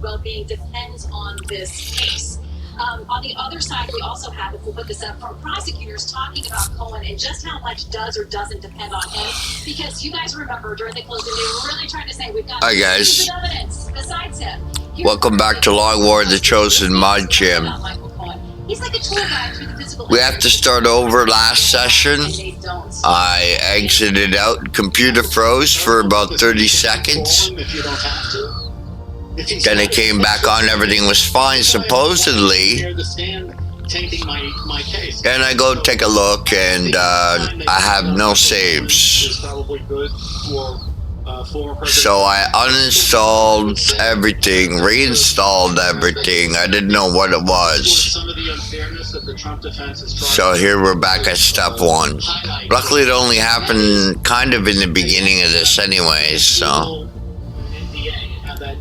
well-being depends on this case. On the other side, we also have, if we'll put this up, from prosecutors talking about Cohen and just how much does or doesn't depend on him. Because you guys remember during the closing, they were really trying to say we've got evidence besides him. Welcome back to LWOTC Chosen Mod Jam. He's like a tour guide through the physical. We have to start over last session. I exited out, computer froze for about 30 seconds. Then it came back on, everything was fine, supposedly. And I go take a look, and I have no saves. So I uninstalled everything, reinstalled everything. I didn't know what it was. So here we're back at step one. Luckily, it only happened kind of in the beginning of this anyways, so.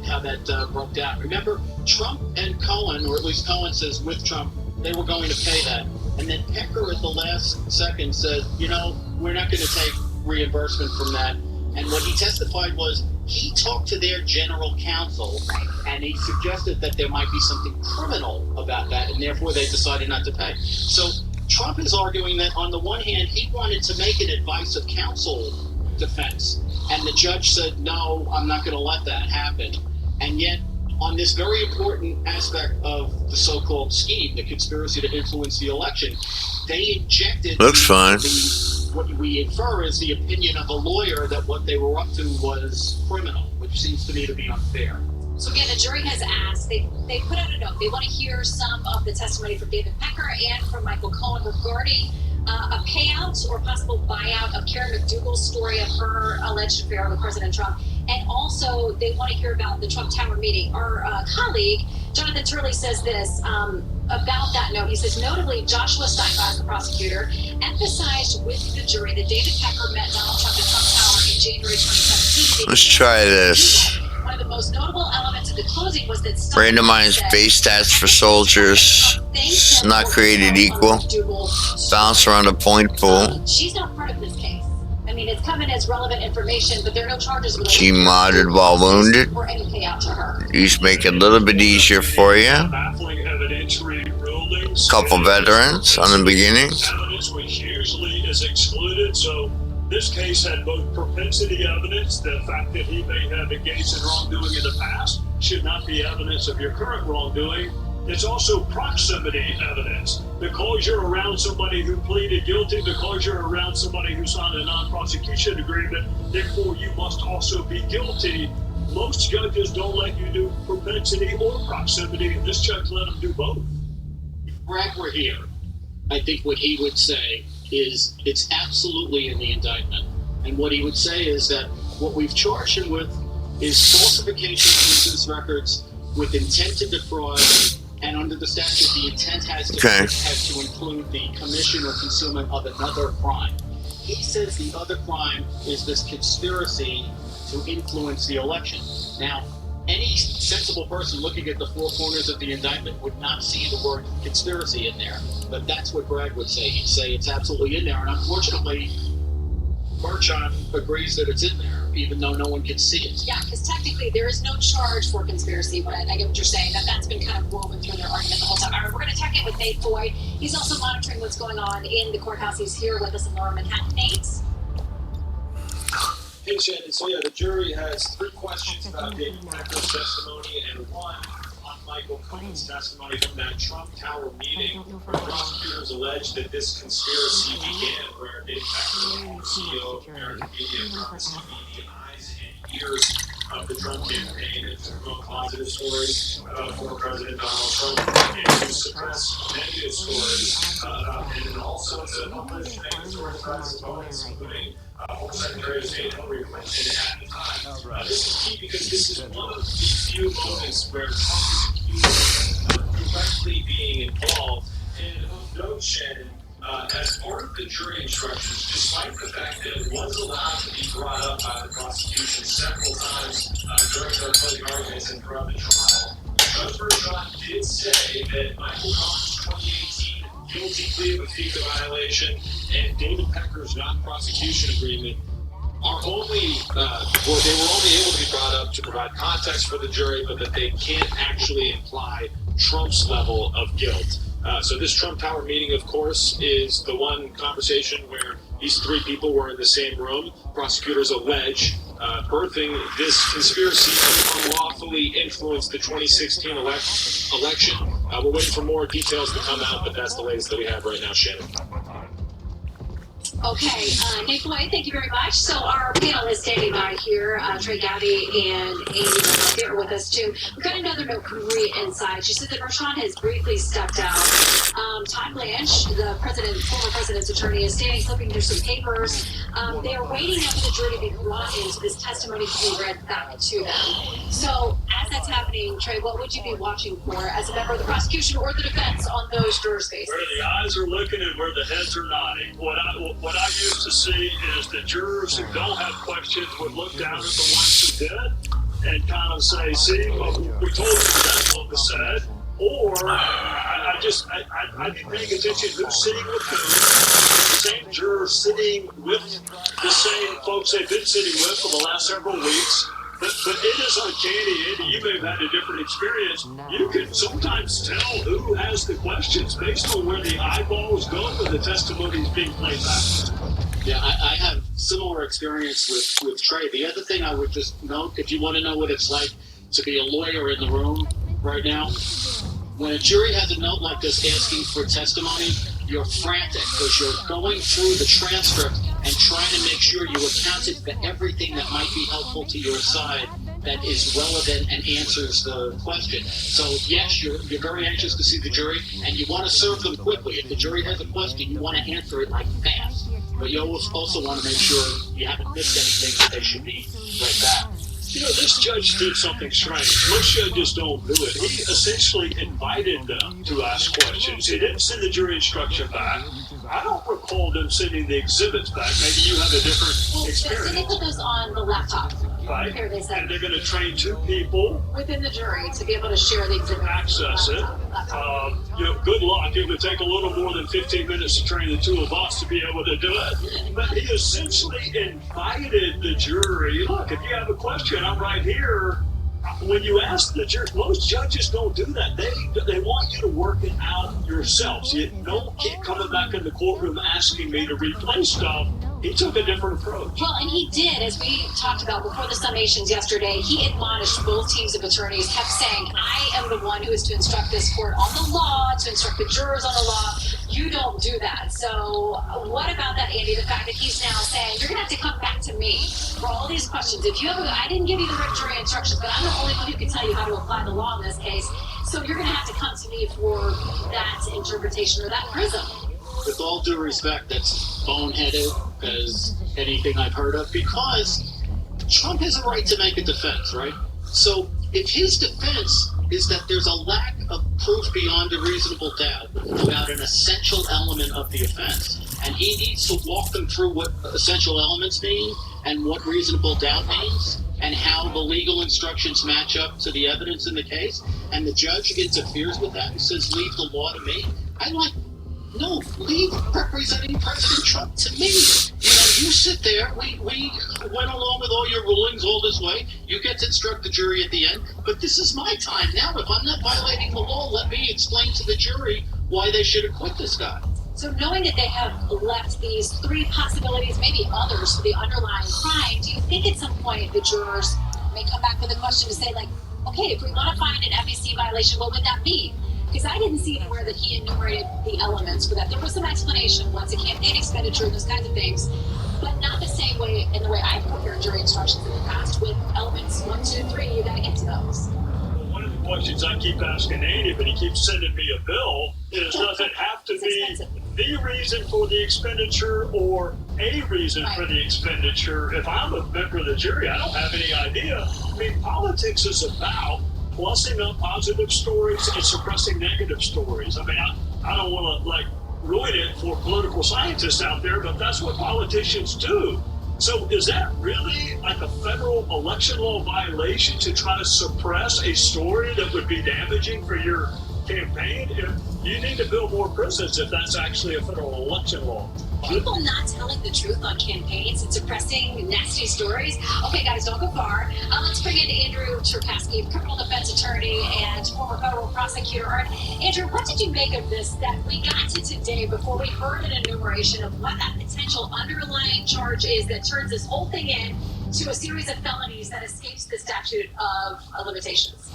How that broke down. Remember, Trump and Cohen, or at least Cohen says with Trump, they were going to pay that. And then Pecker at the last second said, you know, we're not going to take reimbursement from that. And what he testified was he talked to their general counsel and he suggested that there might be something criminal about that, and therefore they decided not to pay. So Trump is arguing that on the one hand, he wanted to make an advice of counsel defense. And the judge said, no, I'm not going to let that happen. And yet, on this very important aspect of the so-called scheme, the conspiracy to influence the election, they injected what we infer is the opinion of a lawyer that what they were up to was criminal, which seems to me to be unfair. So again, the jury has asked, they put out a note, they want to hear some of the testimony from David Pecker and from Michael Cohen regarding a payout or possible buyout of Karen McDougal's story of her alleged affair with President Trump. And also, they want to hear about the Trump Tower meeting. Our colleague, Jonathan Turley, says this about that note. He says, notably, Joshua Steinbach, the prosecutor, emphasized with the jury that David Pecker met Donald Trump at Trump Tower in January 2017. Let's try this. One of the most notable elements of the closing was that randomized base stats for soldiers, not created equal, bounce around a point pool. She's not part of this case. I mean, it's coming as relevant information, but there are no charges with She modded while wounded. or any payout to her. These make it a little bit easier for you. Couple veterans on the beginning. Evidence which usually is excluded, so this case had both propensity evidence, the fact that he may have engaged in wrongdoing in the past should not be evidence of your current wrongdoing. It's also proximity evidence, because you're around somebody who pleaded guilty, because you're around somebody who signed a non-prosecution agreement, therefore you must also be guilty. Most judges don't let you do propensity or proximity, and this judge let them do both. If Bragg were here, I think what he would say is it's absolutely in the indictment. And what he would say is that what we've charged him with is falsification of business records with intent to defraud, and under the statute, the intent has to include the commission or concealment of another crime. He says the other crime is this conspiracy to influence the election. Now, any sensible person looking at the four corners of the indictment would not see the word conspiracy in there, but that's what Bragg would say. He'd say it's absolutely in there, and unfortunately, Merchant agrees that it's in there, even though no one can see it. Yeah, because technically there is no charge for conspiracy, but I get what you're saying, that's been kind of woven through their argument the whole time. All right, we're going to check in with Nate Foy. He's also monitoring what's going on in the courthouse. He's here with us in Lower Manhattan. Nate? Hey, Shannon, so yeah, the jury has 3 questions about David Pecker's testimony and 1 on Michael Cohen's testimony from that Trump Tower meeting, where prosecutors alleged that this conspiracy began where David Pecker, the former CEO of American Media, promised to be the eyes and ears of the Trump campaign and to promote positive stories about former President Donald Trump and to suppress negative stories about him, and also to publish negative stories about his opponents, including former Secretary of State Hillary Clinton at the time. This is key because this is one of the few moments where Trump is accused of directly being involved. And of note, Shannon, as part of the jury instructions, despite the fact that it was allowed to be brought up by the prosecution several times during their closing arguments and throughout the trial, Judge Bergeron did say that Michael Cohen's 2018 guilty plea of a FICA violation and David Pecker's non-prosecution agreement are only, they were only able to be brought up to provide context for the jury, but that they can't actually imply Trump's level of guilt. So this Trump Tower meeting, of course, is the one conversation where these three people were in the same room. Prosecutors allege birthing this conspiracy to unlawfully influence the 2016 election. We're waiting for more details to come out, but that's the latest that we have right now, Shannon. Okay, Nick White, thank you very much. So our panel is standing by here. Trey Gabby and Amy are here with us too. We've got another note from Maria inside. She said that Rashawn has briefly stepped out. Todd Blanche, the former president's attorney, is standing flipping through some papers. They are waiting for the jury to be brought in so this testimony can be read back to them. So as that's happening, Trey, what would you be watching for as a member of the prosecution or the defense on those juror spaces? Where the eyes are looking and where the heads are nodding. What I used to see is the jurors who don't have questions would look down at the ones who did and kind of say, see, well, we told you that's what was said. Or I'd be paying attention who's sitting with who. The same jurors sitting with the same folks they've been sitting with for the last several weeks. But it is uncanny, Andy. You may have had a different experience. You can sometimes tell who has the questions based on where the eyeballs go when the testimony is being played back. Yeah, I have similar experience with Trey. The other thing I would just note, if you want to know what it's like to be a lawyer in the room right now, when a jury has a note like this asking for testimony, you're frantic because you're going through the transcript and trying to make sure you accounted for everything that might be helpful to your side that is relevant and answers the question. So yes, you're very anxious to see the jury and you want to serve them quickly. If the jury has a question, you want to answer it like fast. But you also want to make sure you haven't missed anything that they should be right back. You know, this judge did something strange. Most judges don't do it. He essentially invited them to ask questions. He didn't send the jury instruction back. I don't recall them sending the exhibits back. Maybe you have a different experience. So they put those on the laptop. Right. Here they said. And they're going to train two people within the jury to be able to share the exhibit. Access it. Good luck. It would take a little more than 15 minutes to train the two of us to be able to do it. But he essentially invited the jury. Look, if you have a question, I'm right here. When you ask the jury, most judges don't do that. They want you to work it out yourselves. You don't keep coming back in the courtroom asking me to replay stuff. He took a different approach. Well, and he did, as we talked about before the summations yesterday, he admonished both teams of attorneys, kept saying, I am the one who is to instruct this court on the law, to instruct the jurors on the law. You don't do that. So what about that, Andy? The fact that he's now saying, you're going to have to come back to me for all these questions. If you have, I didn't give you the written jury instructions, but I'm the only one who can tell you how to apply the law in this case. So you're going to have to come to me for that interpretation or that prism. With all due respect, that's boneheaded as anything I've heard of, because Trump has a right to make a defense, right? So if his defense is that there's a lack of proof beyond a reasonable doubt about an essential element of the offense, and he needs to walk them through what essential elements mean and what reasonable doubt means and how the legal instructions match up to the evidence in the case, and the judge interferes with that and says, leave the law to me, no, leave representing President Trump to me. You sit there. We went along with all your rulings all this way. You get to instruct the jury at the end. But this is my time now. If I'm not violating the law, let me explain to the jury why they should acquit this guy. So knowing that they have left these three possibilities, maybe others, for the underlying crime, do you think at some point the jurors may come back with a question to say, like, okay, if we want to find an FEC violation, what would that be? Because I didn't see anywhere that he enumerated the elements for that. There was some explanation, what's a campaign expenditure, those kinds of things, but not the same way in the way I've prepared jury instructions in the past with elements 1, 2, 3. You got to get to those. One of the questions I keep asking Andy, but he keeps sending me a bill, is does it have to be the reason for the expenditure or a reason for the expenditure? If I'm a member of the jury, I don't have any idea. I mean, politics is about plussing up positive stories and suppressing negative stories. I mean, I don't want to ruin it for political scientists out there, but that's what politicians do. So is that really like a federal election law violation to try to suppress a story that would be damaging for your campaign? You need to build more prisons if that's actually a federal election law. People not telling the truth on campaigns and suppressing nasty stories. Okay, guys, don't go far. Let's bring in Andrew Cherkasky, criminal defense attorney and former federal prosecutor. All right, Andrew, what did you make of this that we got to today before we heard an enumeration of what that potential underlying charge is that turns this whole thing in to a series of felonies that escapes the statute of limitations?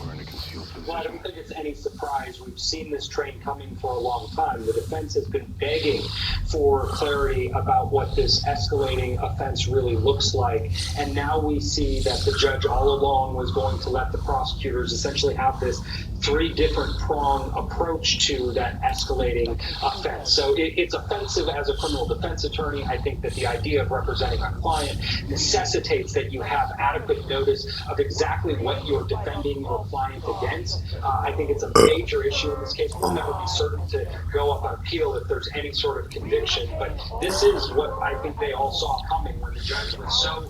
Well, I don't think it's any surprise. We've seen this train coming for a long time. The defense has been begging for clarity about what this escalating offense really looks like. And now we see that the judge all along was going to let the prosecutors essentially have this three different prong approach to that escalating offense. So it's offensive as a criminal defense attorney. I think that the idea of representing a client necessitates that you have adequate notice of exactly what you're defending your client against. I think it's a major issue in this case. We'll never be certain to go up on appeal if there's any sort of conviction, but this is what I think they all saw coming when the judge was so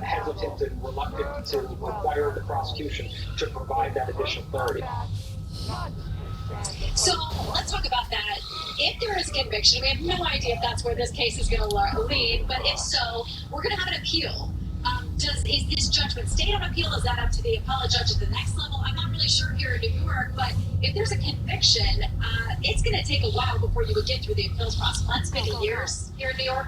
hesitant and reluctant to require the prosecution to provide that additional clarity. So let's talk about that. If there is a conviction, we have no idea if that's where this case is going to lead, but if so, we're going to have an appeal. Is this judgment stayed on appeal? Is that up to the appellate judge at the next level? I'm not really sure here in New York, but if there's a conviction, it's going to take a while before you would get through the appeals process. Months, maybe years here in New York.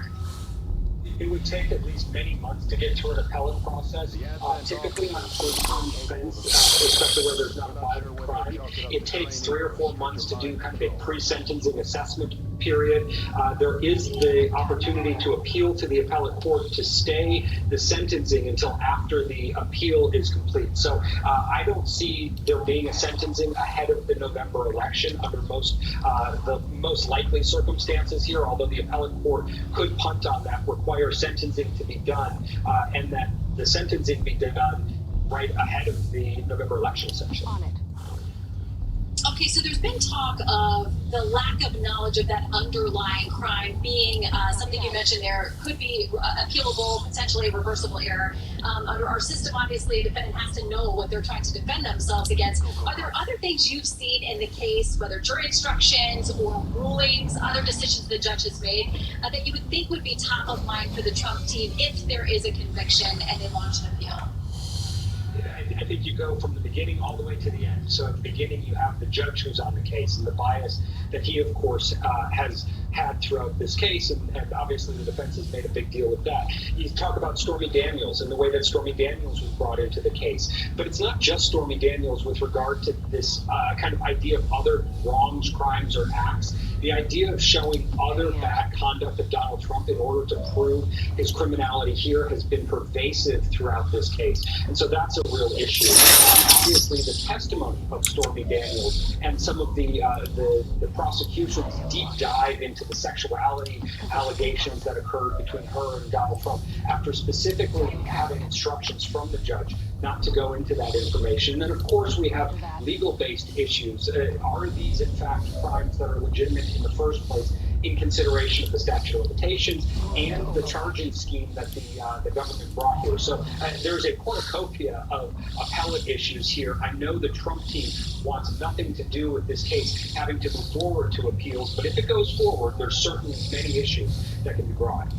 It would take at least many months to get through an appellate process. Typically on first-time offense, especially where there's not a violent crime, it takes 3 or 4 months to do kind of a pre-sentencing assessment period. There is the opportunity to appeal to the appellate court to stay the sentencing until after the appeal is complete. So I don't see there being a sentencing ahead of the November election under the most likely circumstances here, although the appellate court could punt on that, require sentencing to be done, and that the sentencing be done right ahead of the November election session. Okay, so there's been talk of the lack of knowledge of that underlying crime being something you mentioned there could be appealable, potentially a reversible error. Under our system, obviously, a defendant has to know what they're trying to defend themselves against. Are there other things you've seen in the case, whether jury instructions or rulings, other decisions the judge has made, that you would think would be top of mind for the Trump team if there is a conviction and they launch an appeal? I think you go from the beginning all the way to the end. So at the beginning, you have the judge who's on the case and the bias that he, of course, has had throughout this case, and obviously the defense has made a big deal with that. You talk about Stormy Daniels and the way that Stormy Daniels was brought into the case, but it's not just Stormy Daniels with regard to this kind of idea of other wrongs, crimes, or acts. The idea of showing other bad conduct of Donald Trump in order to prove his criminality here has been pervasive throughout this case, and so that's a real issue. Obviously, the testimony of Stormy Daniels and some of the prosecution's deep dive into the sexuality allegations that occurred between her and Donald Trump, after specifically having instructions from the judge not to go into that information. And of course, we have legal-based issues. Are these, in fact, crimes that are legitimate in the first place in consideration of the statute of limitations and the charging scheme that the government brought here? So there's a cornucopia of appellate issues here. I know the Trump team wants nothing to do with this case having to move forward to appeals, but if it goes forward, there's certainly many issues that can be brought.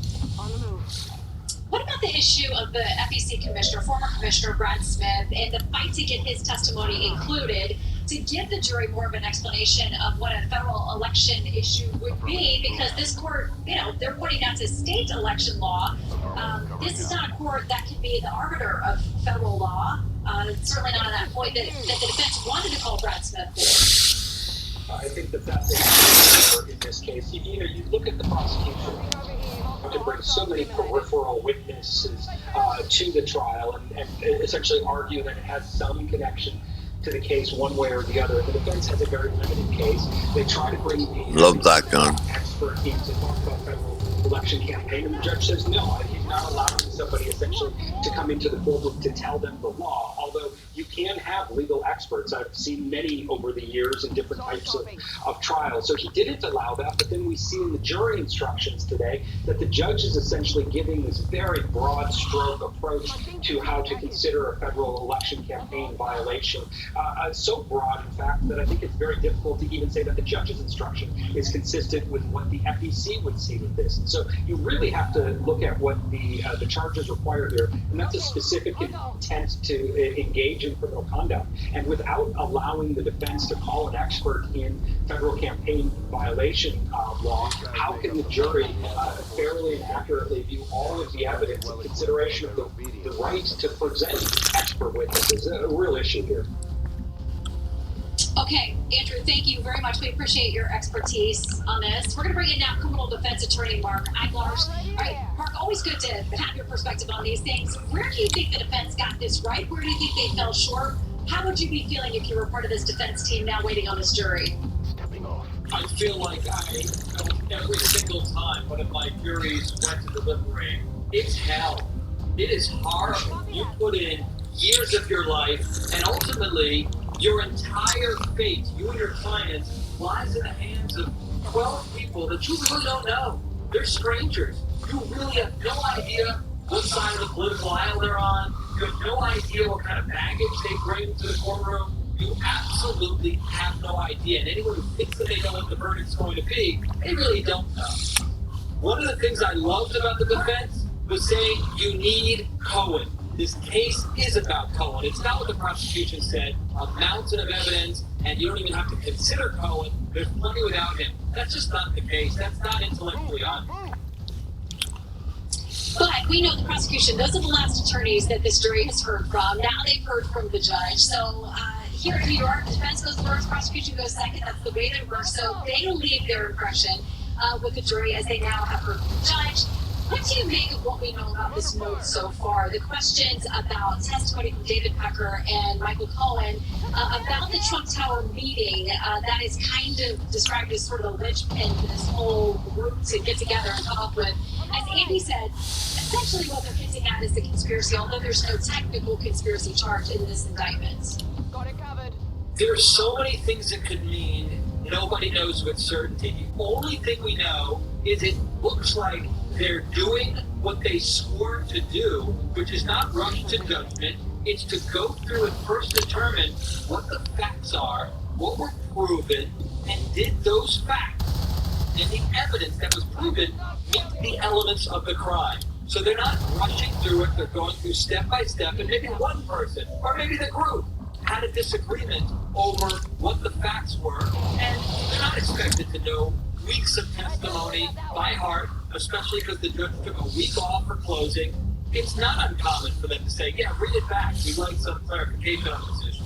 What about the issue of the FEC commissioner, former commissioner Brad Smith, and the fight to get his testimony included to give the jury more of an explanation of what a federal election issue would be? Because this court, they're pointing out to state election law. This is not a court that can be the arbiter of federal law. Certainly not at that point that the defense wanted to call Brad Smith for. I think that that's a in this case. You look at the prosecution to bring so many peripheral witnesses to the trial and essentially argue that it has some connection to the case one way or the other. The defense has a very limited case. They try to bring the expert in to talk about federal election campaign, and the judge says no. He's not allowing somebody essentially to come into the courtroom to tell them the law, although you can have legal experts. I've seen many over the years in different types of trials. So he didn't allow that, but then we see in the jury instructions today that the judge is essentially giving this very broad stroke approach to how to consider a federal election campaign violation. So broad, in fact, that I think it's very difficult to even say that the judge's instruction is consistent with what the FEC would see with this. And so you really have to look at what the charges require here, and that's a specific intent to engage in criminal conduct. And without allowing the defense to call an expert in federal campaign violation law, how can the jury fairly and accurately view all of the evidence in consideration of the right to present expert witnesses? A real issue here. Okay, Andrew, thank you very much. We appreciate your expertise on this. We're going to bring in now criminal defense attorney Mark Eiglars. All right, Mark, always good to have your perspective on these things. Where do you think the defense got this right? Where do you think they fell short? How would you be feeling if you were part of this defense team now waiting on this jury? I feel like every single time one of my juries went to deliberate, it's hell. It is horrible. You put in years of your life, and ultimately, your entire fate, you and your clients, lies in the hands of 12 people that you really don't know. They're strangers. You really have no idea what side of the political aisle they're on. You have no idea what kind of baggage they bring to the courtroom. You absolutely have no idea. And anyone who thinks that they know what the verdict's going to be, they really don't know. One of the things I loved about the defense was saying you need Cohen. This case is about Cohen. It's not what the prosecution said, a mountain of evidence, and you don't even have to consider Cohen. There's plenty without him. That's just not the case. That's not intellectually honest. But we know the prosecution, those are the last attorneys that this jury has heard from. Now they've heard from the judge. So here in New York, the defense goes first, prosecution goes second. That's the way they work. So they leave their impression with the jury as they now have heard from the judge. What do you make of what we know about this note so far? The questions about testimony from David Pecker and Michael Cohen about the Trump Tower meeting that is kind of described as sort of the linchpin for this whole group to get together and come up with. As Andy said, essentially what they're hinting at is the conspiracy, although there's no technical conspiracy charge in this indictment. Got it covered. There are so many things it could mean. Nobody knows with certainty. The only thing we know is it looks like they're doing what they swore to do, which is not rush to judgment. It's to go through and first determine what the facts are, what were proven, and did those facts and the evidence that was proven meet the elements of the crime. So they're not rushing through it. They're going through step by step, and maybe one person or maybe the group had a disagreement over what the facts were, and they're not expected to know weeks of testimony by heart, especially because the judge took a week off for closing. It's not uncommon for them to say, yeah, read it back. We'd like some clarification on this issue.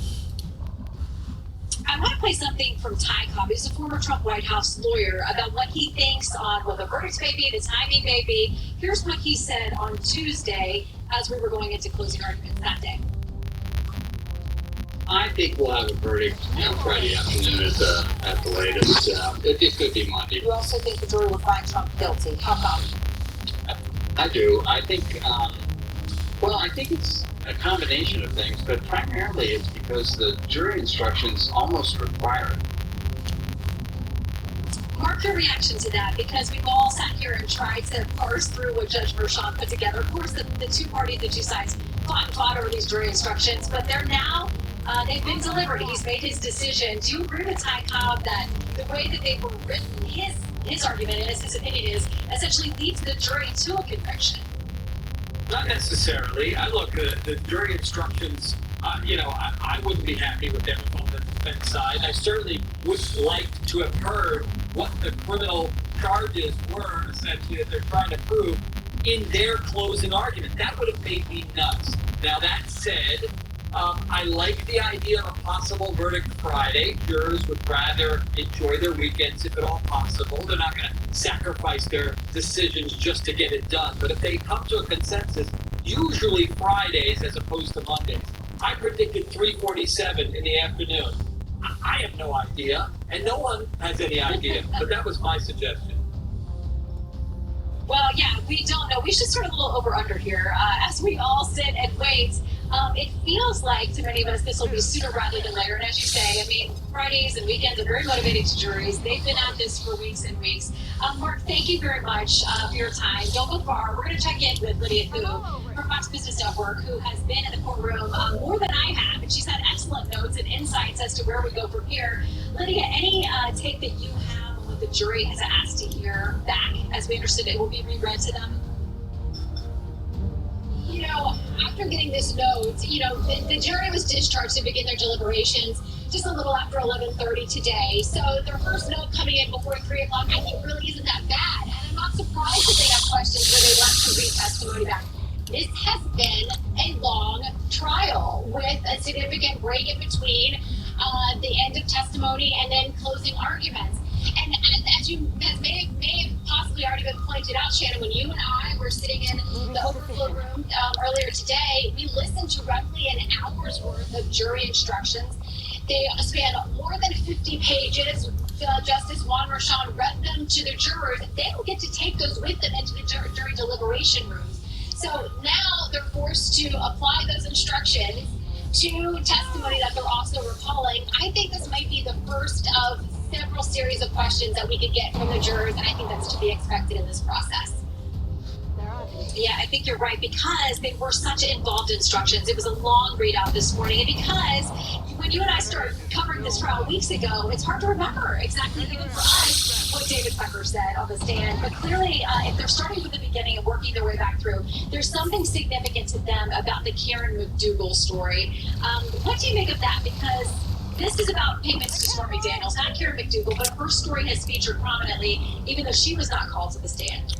I want to play something from Ty Cobb. He's a former Trump White House lawyer about what he thinks on what the verdicts may be, the timing may be. Here's what he said on Tuesday as we were going into closing arguments that day. I think we'll have a verdict on Friday afternoon at the latest. It could be Monday. You also think the jury will find Trump guilty. How come? I do. I think, I think it's a combination of things, but primarily it's because the jury instructions almost require it. Mark, your reaction to that, because we've all sat here and tried to parse through what Judge Mershon put together. Of course, the two parties, the two sides fought over these jury instructions, but they're now they've been delivered. He's made his decision. Do you agree with Ty Cobb that the way that they were written, his argument and his opinion is essentially leads the jury to a conviction? Not necessarily. I look at the jury instructions. I wouldn't be happy with them on the defense side. I certainly would like to have heard what the criminal charges were, essentially, that they're trying to prove in their closing argument. That would have made me nuts. Now, that said, I like the idea of a possible verdict Friday. Jurors would rather enjoy their weekends if at all possible. They're not going to sacrifice their decisions just to get it done. But if they come to a consensus, usually Fridays as opposed to Mondays. I predicted 3:47 in the afternoon. I have no idea, and no one has any idea. But that was my suggestion. Well, yeah, we don't know. We should start a little over-under here as we all sit and wait It feels like to many of us this will be sooner rather than later. And as you say, I mean, Fridays and weekends are very motivating to juries. They've been at this for weeks and weeks. Mark, thank you very much for your time. Don't go far. We're going to check in with Lydia Koo from Fox Business Network, who has been in the courtroom more than I have, and she's had excellent notes and insights as to where we go from here. Lydia, any take that you have on what the jury has asked to hear back? As we understood, it will be reread to them. You know, after getting this note, you know, the jury was discharged to begin their deliberations just a little after 11:30 today. So their first note coming in before 3 o'clock, I think, really isn't that bad. And I'm not surprised that they have questions where they want to read testimony back. This has been a long trial with a significant break in between the end of testimony and then closing arguments. And as may have possibly already been pointed out, Shannon, when you and I were sitting in the overflow room earlier today, we listened to roughly an hour's worth of jury instructions. They span more than 50 pages. Justice Juan Merchan read them to the jurors. They don't get to take those with them into the jury deliberation rooms. So now they're forced to apply those instructions to testimony that they're also recalling. I think this might be the first of several series of questions that we could get from the jurors, and I think that's to be expected in this process. Yeah, I think you're right, because they were such involved instructions. It was a long readout this morning, and because when you and I started covering this trial weeks ago, it's hard to remember exactly, even for us, what David Pecker said on the stand. But clearly, if they're starting from the beginning and working their way back through, there's something significant to them about the Karen McDougal story. What do you make of that? Because this is about payments to Stormy Daniels, not Karen McDougal, but her story has featured prominently, even though she was not called to the stand.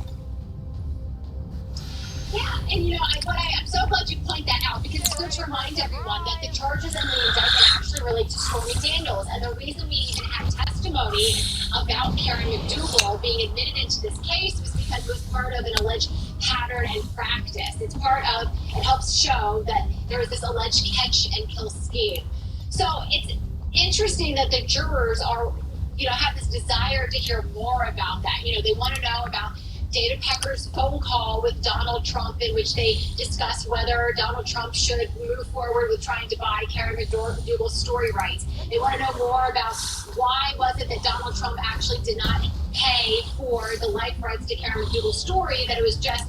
Yeah, and you know, I'm so glad you point that out, because it's good to remind everyone that the charges in the indictment actually relate to Stormy Daniels, and the reason we even have testimony about Karen McDougal being admitted into this case was because it was part of an alleged pattern and practice. It's part of, it helps show that there was this alleged catch and kill scheme. So it's interesting that the jurors are, you know, have this desire to hear more about that. You know, they want to know about David Pecker's phone call with Donald Trump, in which they discussed whether Donald Trump should move forward with trying to buy Karen McDougal's story rights. They want to know more about why was it that Donald Trump actually did not pay for the life rights to Karen McDougal's story, that it was just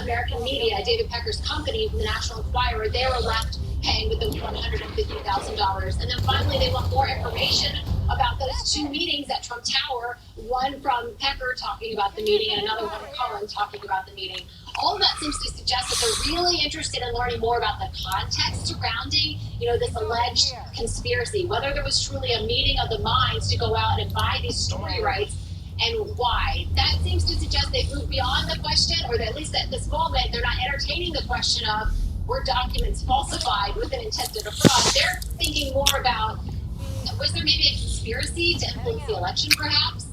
American Media, David Pecker's company, from the National Enquirer. They were left paying with the $150,000. And then finally, they want more information about those two meetings at Trump Tower, one from Pecker talking about the meeting and another one from Cullen talking about the meeting. All of that seems to suggest that they're really interested in learning more about the context surrounding, you know, this alleged conspiracy, whether there was truly a meeting of the minds to go out and buy these story rights, and why. That seems to suggest they've moved beyond the question, or that at least at this moment, they're not entertaining the question of, were documents falsified with an intent to defraud? They're thinking more about, was there maybe a conspiracy to influence the election, perhaps?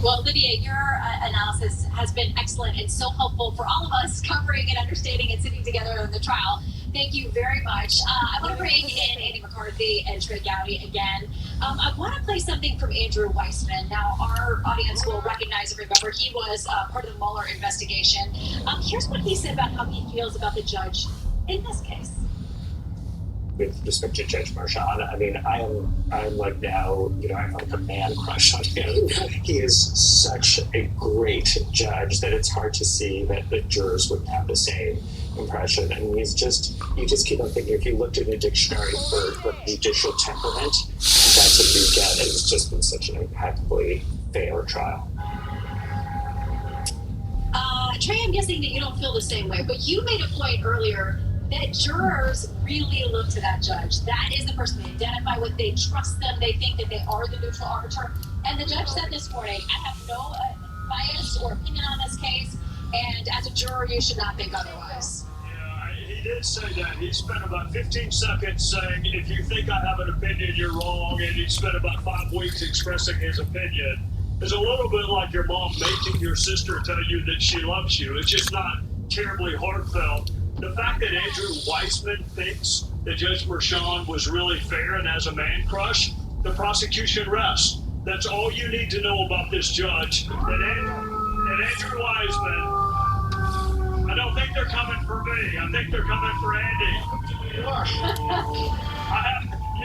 Well, Lydia, your analysis has been excellent and so helpful for all of us covering and understanding and sitting together in the trial. Thank you very much. I want to bring in Andy McCarthy and Trey Gowdy again. I want to play something from Andrew Weissman. Now, our audience will recognize and remember he was part of the Mueller investigation. Here's what he said about how he feels about the judge in this case. With respect to Judge Merchan, I mean, I'm like now, you know, I have like a man crush on him. He is such a great judge that it's hard to see that the jurors wouldn't have the same impression. And you just keep on thinking, if you looked at a dictionary for judicial temperament, that's what you get. It's just been such an impeccably fair trial. Trey, I'm guessing that you don't feel the same way, but you made a point earlier that jurors really look to that judge. That is the person they identify with. They trust them. They think that they are the neutral arbiter. And the judge said this morning, I have no bias or opinion on this case, and as a juror, you should not think otherwise. Yeah, he did say that. He spent about 15 seconds saying, if you think I have an opinion, you're wrong, and he spent about 5 weeks expressing his opinion. It's a little bit like your mom making your sister tell you that she loves you. It's just not terribly heartfelt. The fact that Andrew Weissman thinks that Judge Merchan was really fair and has a man crush, the prosecution rests. That's all you need to know about this judge. And Andrew Weissman I don't think they're coming for me. I think they're coming for Andy. You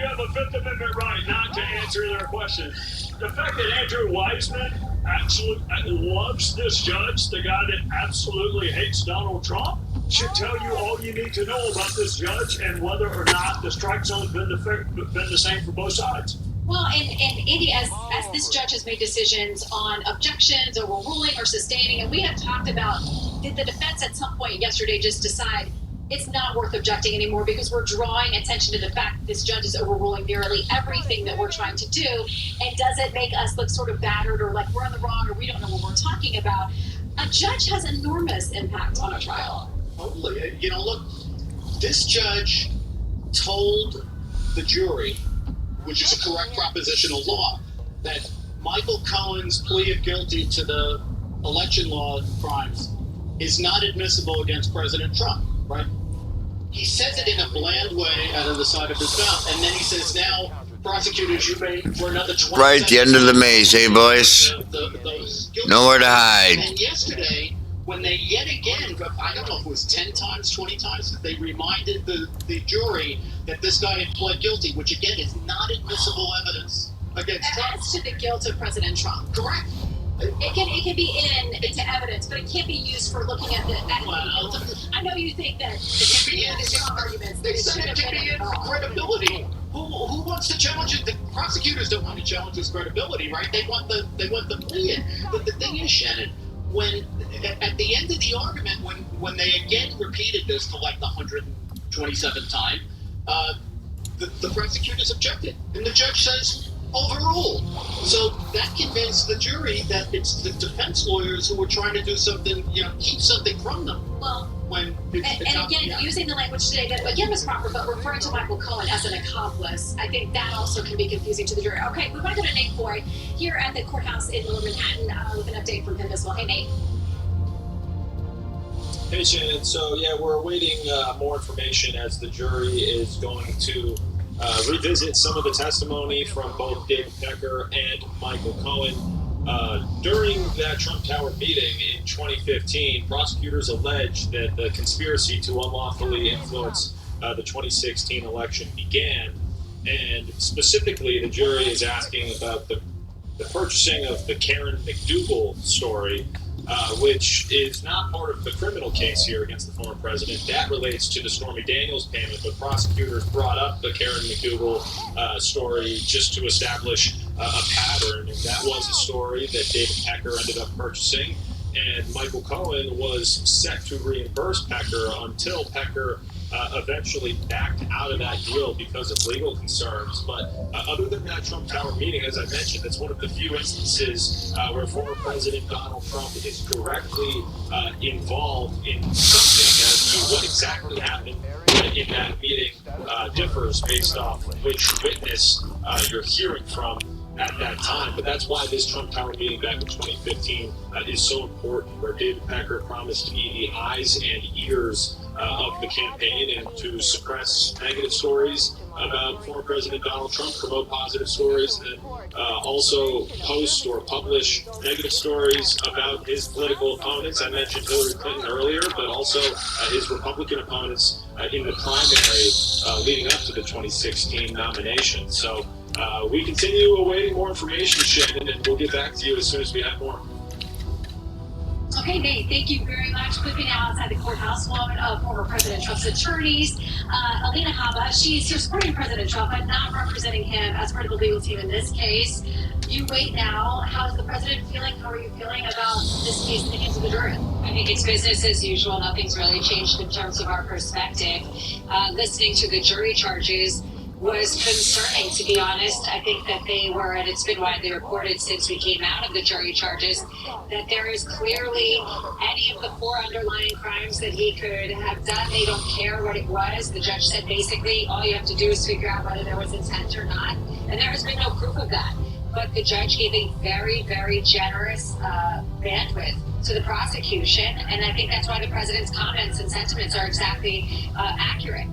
have a Fifth Amendment right not to answer their question. The fact that Andrew Weissman absolutely loves this judge, the guy that absolutely hates Donald Trump, should tell you all you need to know about this judge and whether or not the strike zone's been the same for both sides. Well, and Andy, as this judge has made decisions on objections, overruling, or sustaining, and we have talked about, did the defense at some point yesterday just decide it's not worth objecting anymore because we're drawing attention to the fact that this judge is overruling nearly everything that we're trying to do, and does it make us look sort of battered or like we're in the wrong or we don't know what we're talking about? A judge has enormous impact on a trial. Totally. You know, look, this judge told the jury, which is a correct propositional law, that Michael Cohen's plea of guilty to the election law crimes is not admissible against President Trump, right? He says it in a bland way out of the side of his mouth, and then he says, now, prosecutors, you may, for another 20 Right at the end of the maze, eh, boys? Nowhere to hide. And yesterday, when they yet again, I don't know if it was 10 times, 20 times, they reminded the jury that this guy had pled guilty, which again is not admissible evidence against Trump. As to the guilt of President Trump. Correct. It can be into evidence, but it can't be used for looking at the guilt. I know you think that it can be in strong arguments. They said it can be in credibility. Who wants to challenge it? The prosecutors don't want to challenge his credibility, right? They want the plea in. But the thing is, Shannon, when at the end of the argument, when they again repeated this for like the 127th time, the prosecutors objected, and the judge says overruled. So that convinced the jury that it's the defense lawyers who were trying to do something, keep something from them. Well, and again, using the language today that again was proper, but referring to Michael Cohen as an accomplice, I think that also can be confusing to the jury. Okay, we want to go to Nate Foy here at the courthouse in Lower Manhattan with an update from him as well. Hey, Nate. Hey, Shannon. So, we're awaiting more information as the jury is going to revisit some of the testimony from both David Pecker and Michael Cohen. During that Trump Tower meeting in 2015, prosecutors alleged that the conspiracy to unlawfully influence the 2016 election began. And specifically, the jury is asking about the purchasing of the Karen McDougal story, which is not part of the criminal case here against the former president. That relates to the Stormy Daniels payment, but prosecutors brought up the Karen McDougal story just to establish a pattern, and that was a story that David Pecker ended up purchasing, and Michael Cohen was set to reimburse Pecker until Pecker eventually backed out of that deal because of legal concerns. But other than that Trump Tower meeting, as I mentioned, it's one of the few instances where former President Donald Trump is directly involved in something. As to what exactly happened in that meeting differs based off which witness you're hearing from at that time. But that's why this Trump Tower meeting back in 2015 is so important, where David Pecker promised to be the eyes and ears of the campaign and to suppress negative stories about former President Donald Trump, promote positive stories, and also post or publish negative stories about his political opponents. I mentioned Hillary Clinton earlier, but also his Republican opponents in the primary leading up to the 2016 nomination. So we continue awaiting more information, Shannon, and we'll get back to you as soon as we have more. Okay, Nate, thank you very much. Quickly now outside the courthouse, one of former President Trump's attorneys, Alina Habba. She's supporting President Trump, but not representing him as part of the legal team in this case. You wait now. How's the president feeling? How are you feeling about this case in the hands of the jury? I think it's business as usual. Nothing's really changed in terms of our perspective. Listening to the jury charges was concerning, to be honest. I think that they were, and it's been widely reported since we came out of the jury charges, that there is clearly any of the 4 underlying crimes that he could have done. They don't care what it was. The judge said basically all you have to do is figure out whether there was intent or not. And there has been no proof of that. But the judge gave a very, very generous bandwidth to the prosecution. And I think that's why the president's comments and sentiments are exactly accurate.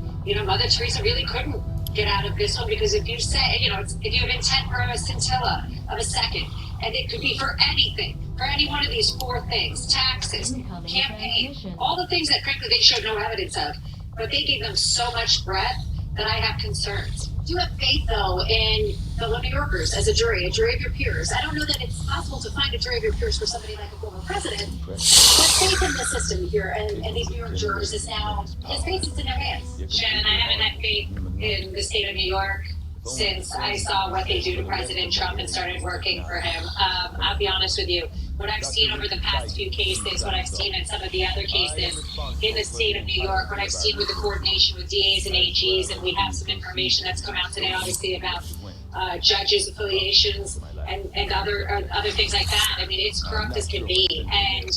Mother Teresa really couldn't get out of this one, because if you say, if you have intent for a scintilla of a second, and it could be for anything, for any one of these four things: taxes, campaign, all the things that frankly they showed no evidence of, but they gave them so much breadth that I have concerns. Do you have faith, though, in fellow New Yorkers as a jury of your peers? I don't know that it's possible to find a jury of your peers for somebody like a former president, but faith in the system here and these New York jurors is now, his faith is in their hands. Shannon, I haven't had faith in the state of New York since I saw what they do to President Trump and started working for him. I'll be honest with you. What I've seen over the past few cases, what I've seen in some of the other cases in the state of New York, what I've seen with the coordination with DAs and AGs, and we have some information that's come out today, obviously, about judges' affiliations and other things like that. I mean, it's corrupt as can be. And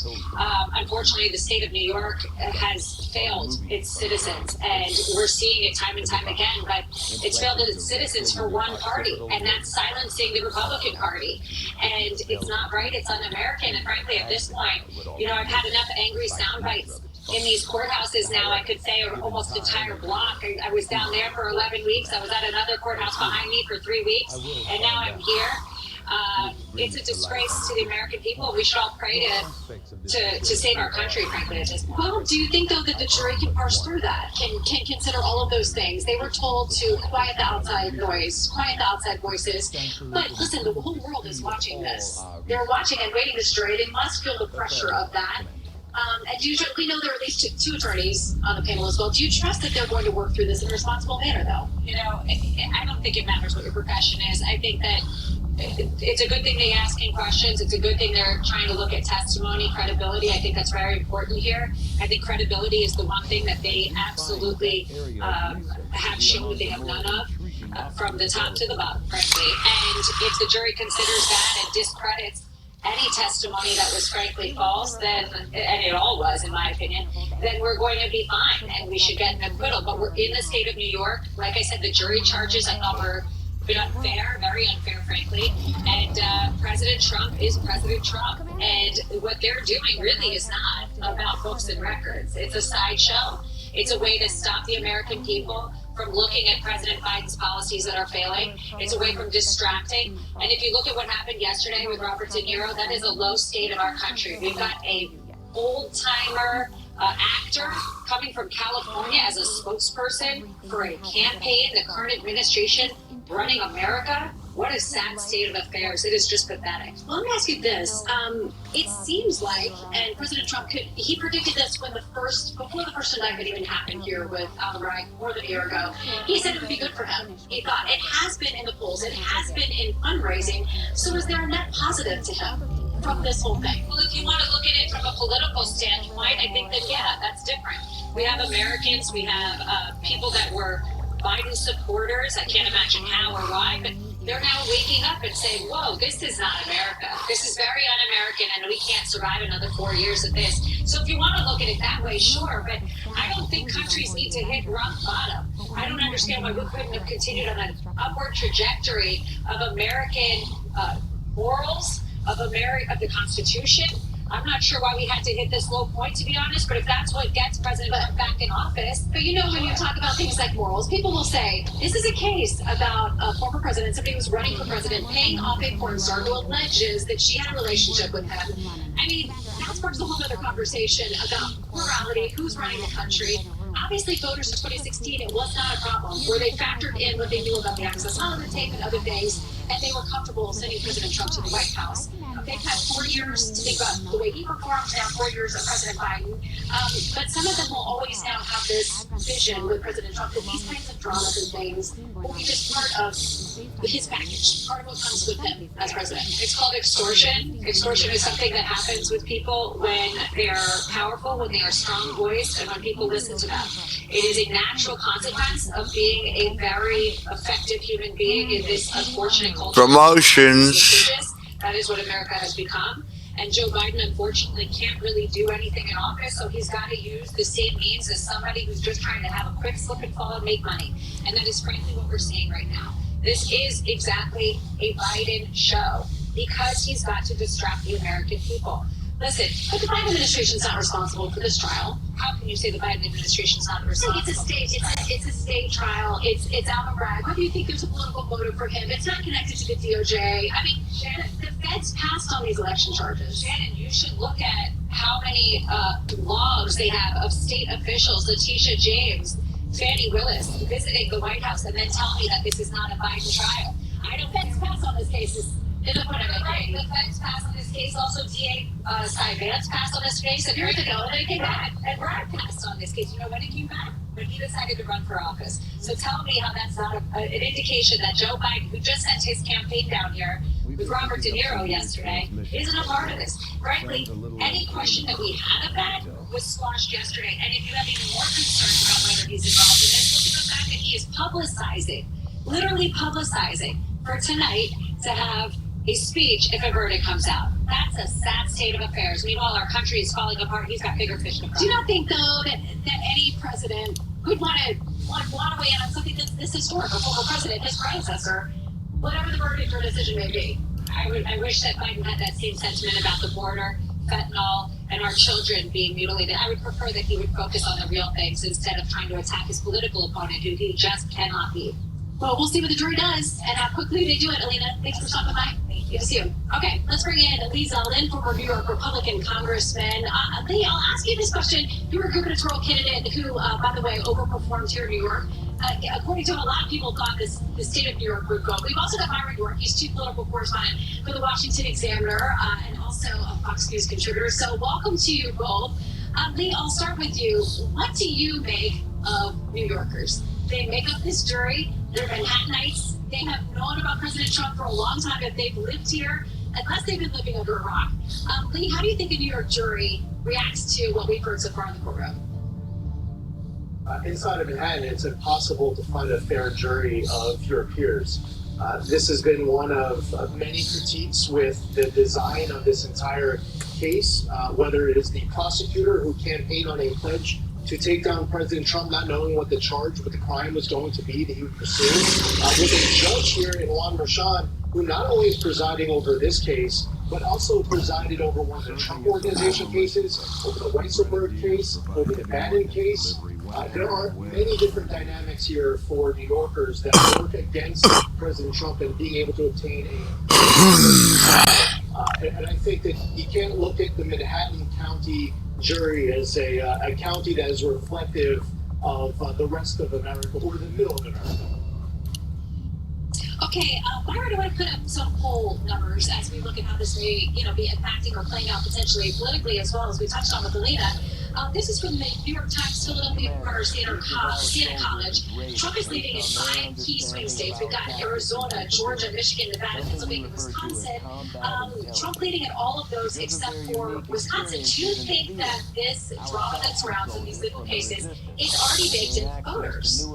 unfortunately, the state of New York has failed its citizens. And we're seeing it time and time again. But it's failed its citizens for one party, and that's silencing the Republican Party. And it's not right. It's un-American. And frankly, at this point, I've had enough angry sound bites in these courthouses now. I could say almost an entire block. I was down there for 11 weeks. I was at another courthouse behind me for 3 weeks, and now I'm here. It's a disgrace to the American people. We should all pray to save our country, frankly, at this point. Well, do you think, though, that the jury can parse through that, can consider all of those things? They were told to quiet the outside noise, quiet the outside voices. But listen, the whole world is watching this. They're watching and waiting this jury. They must feel the pressure of that. And we know there are at least two attorneys on the panel as well. Do you trust that they're going to work through this in a responsible manner, though? I don't think it matters what your profession is. I think that it's a good thing they're asking questions. It's a good thing they're trying to look at testimony, credibility. I think that's very important here. I think credibility is the one thing that they absolutely have shown that they have none of, from the top to the bottom, frankly. And if the jury considers that and discredits any testimony that was frankly false, then, and it all was, in my opinion, then we're going to be fine and we should get an acquittal. But we're in the state of New York. Like I said, the jury charges, I thought, were been unfair, very unfair, frankly. And President Trump is President Trump. And what they're doing really is not about books and records. It's a sideshow. It's a way to stop the American people from looking at President Biden's policies that are failing. It's a way from distracting. And if you look at what happened yesterday with Robert De Niro, that is a low state of our country. We've got a old-timer actor coming from California as a spokesperson for a campaign, the current administration running America. What a sad state of affairs. It is just pathetic. Well, let me ask you this. It seems like, and President Trump he predicted this before the first indictment even happened here with Al Wright more than a year ago. He said it would be good for him. He thought it has been in the polls. It has been in fundraising. So is there a net positive to him from this whole thing? Well, if you want to look at it from a political standpoint, I think that, yeah, that's different. We have Americans, we have people that were Biden supporters. I can't imagine how or why, but they're now waking up and saying, whoa, this is not America. This is very un-American, and we can't survive another 4 years of this. So if you want to look at it that way, sure, but I don't think countries need to hit rock bottom. I don't understand why we couldn't have continued on an upward trajectory of American morals, of the Constitution. I'm not sure why we had to hit this low point, to be honest, but if that's what gets President Trump back in office. But when you talk about things like morals, people will say, this is a case about a former president, somebody who's running for president, paying off a porn star who alleges that she had a relationship with him. I mean, that sparks a whole other conversation about morality, who's running the country. Obviously, voters in 2016, it was not a problem, where they factored in what they knew about the Access Hollywood tape and other things, and they were comfortable sending President Trump to the White House. They've had 4 years to think about the way he performs, now 4 years of President Biden. But some of them will always now have this vision with President Trump that these kinds of dramas and things will be just part of his package, part of what comes with him as president. It's called extortion. Extortion is something that happens with people when they are powerful, when they are strong voiced, and when people listen to them. It is a natural consequence of being a very effective human being in this unfortunate culture. Promotions. That is what America has become. And Joe Biden, unfortunately, can't really do anything in office, so he's got to use the same means as somebody who's just trying to have a quick slip and fall and make money. And that is frankly what we're seeing right now. This is exactly a Biden show because he's got to distract the American people. Listen, but the Biden administration's not responsible for this trial. How can you say the Biden administration's not responsible? It's a state trial. It's Alvin Bragg. Whether you think there's a political motive for him, it's not connected to the DOJ. I mean, Shannon, the feds passed on these election charges. Shannon, you should look at how many logs they have of state officials, Letitia James, Fannie Willis, visiting the White House, and then tell me that this is not a Biden trial. I know feds pass on this case. The feds passed on this case. Also, DA Cy Vance passed on this case, and years ago, and then it came back. And Bragg passed on this case. You know when it came back? When he decided to run for office. So tell me how that's not an indication that Joe Biden, who just sent his campaign down here with Robert De Niro yesterday, isn't a part of this. Frankly, any question that we had of that was squashed yesterday. And if you have even more concerns about whether he's involved in this, look at the fact that he is publicizing, literally publicizing, for tonight to have a speech if a verdict comes out. That's a sad state of affairs. Meanwhile, our country is falling apart. He's got bigger fish to fry. Do you not think, though, that any president would want to weigh in on something that's this historic? A former president, his predecessor, whatever the verdict or decision may be. I wish that Biden had that same sentiment about the border, fentanyl, and our children being mutilated. I would prefer that he would focus on the real things instead of trying to attack his political opponent, who he just cannot beat. Well, we'll see what the jury does and how quickly they do it. Alina, thanks for stopping by. Good to see you. Okay, let's bring in Lee Zeldin, former New York Republican congressman. Lee, I'll ask you this question. You were a gubernatorial candidate who, by the way, overperformed here in New York. According to what a lot of people thought the state of New York would go. We've also got Myron York. He's chief political correspondent for the Washington Examiner and also a Fox News contributor. So welcome to you both. Lee, I'll start with you. What do you make of New Yorkers? They make up this jury. They're Manhattanites. They have known about President Trump for a long time if they've lived here, unless they've been living under a rock. Lee, how do you think a New York jury reacts to what we've heard so far in the courtroom? Inside of Manhattan, it's impossible to find a fair jury of your peers. This has been one of many critiques with the design of this entire case, whether it is the prosecutor who campaigned on a pledge to take down President Trump, not knowing what the charge, what the crime was going to be that he would pursue. With a judge here in Juan Merchan, who not only is presiding over this case, but also presided over one of the Trump Organization cases, over the Weisselberg case, over the Bannon case. There are many different dynamics here for New Yorkers that work against President Trump and being able to obtain and I think that you can't look at the Manhattan County jury as a county that is reflective of the rest of America or the middle of America. Okay, Myron, I want to put up some poll numbers as we look at how this may, be impacting or playing out potentially politically, as well as we touched on with Alina. This is from the New York Times Philadelphia Inquirer Siena College. Trump is leading in 5 key swing states. We've got Arizona, Georgia, Michigan, Nevada, Pennsylvania, Wisconsin. Trump leading in all of those except for Wisconsin. Do you think that this drama that surrounds these legal cases is already baked into voters?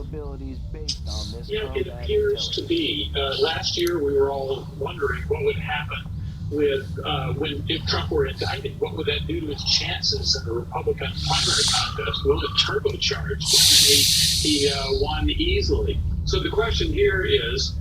It appears to be. Last year, we were all wondering what would happen with if Trump were indicted. What would that do to his chances in the Republican primary contest? Will it turbocharge? He won easily. So the question here is,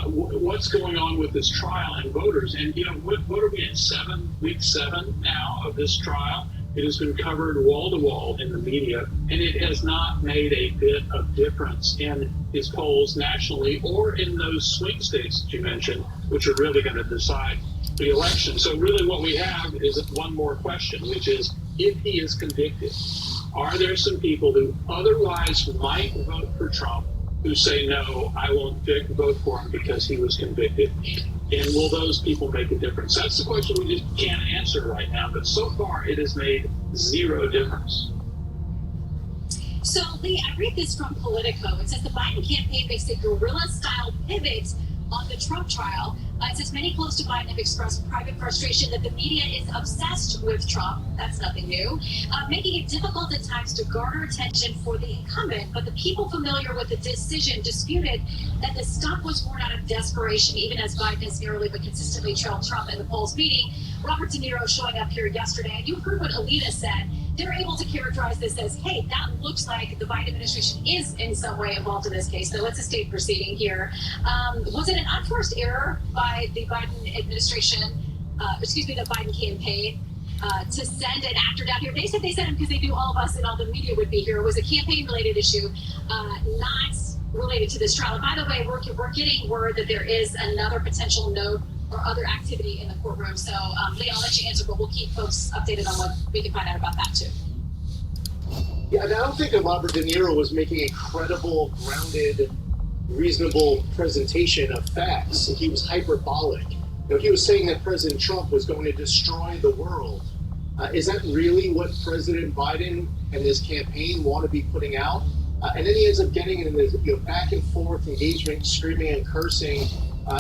what's going on with this trial and voters? And what are we in week 7 now of this trial? It has been covered wall to wall in the media, and it has not made a bit of difference in his polls nationally or in those swing states that you mentioned, which are really going to decide the election. So really what we have is one more question, which is, if he is convicted, are there some people who otherwise might vote for Trump who say, no, I won't vote for him because he was convicted? And will those people make a difference? That's the question we just can't answer right now. But so far, it has made 0 difference. So, Lee, I read this from Politico. It says the Biden campaign makes a guerrilla-style pivot on the Trump trial. It says many close to Biden have expressed private frustration that the media is obsessed with Trump. That's nothing new. Making it difficult at times to garner attention for the incumbent. But the people familiar with the decision disputed that the stop was born out of desperation, even as Biden has narrowly but consistently trailed Trump in the polls, meeting Robert De Niro showing up here yesterday. And you heard what Alina said. They're able to characterize this as, hey, that looks like the Biden administration is in some way involved in this case, though it's a state proceeding here. Was it an unforced error by the Biden administration, the Biden campaign, to send an actor down here. They said they sent him because they knew all of us and all the media would be here. It was a campaign-related issue, not related to this trial. And by the way, we're getting word that there is another potential note or other activity in the courtroom. So, Lee, I'll let you answer, but we'll keep folks updated on what we can find out about that too. Yeah, and I don't think that Robert De Niro was making a credible, grounded, reasonable presentation of facts. He was hyperbolic. He was saying that President Trump was going to destroy the world. Is that really what President Biden and his campaign want to be putting out? And then he ends up getting in this back and forth engagement, screaming and cursing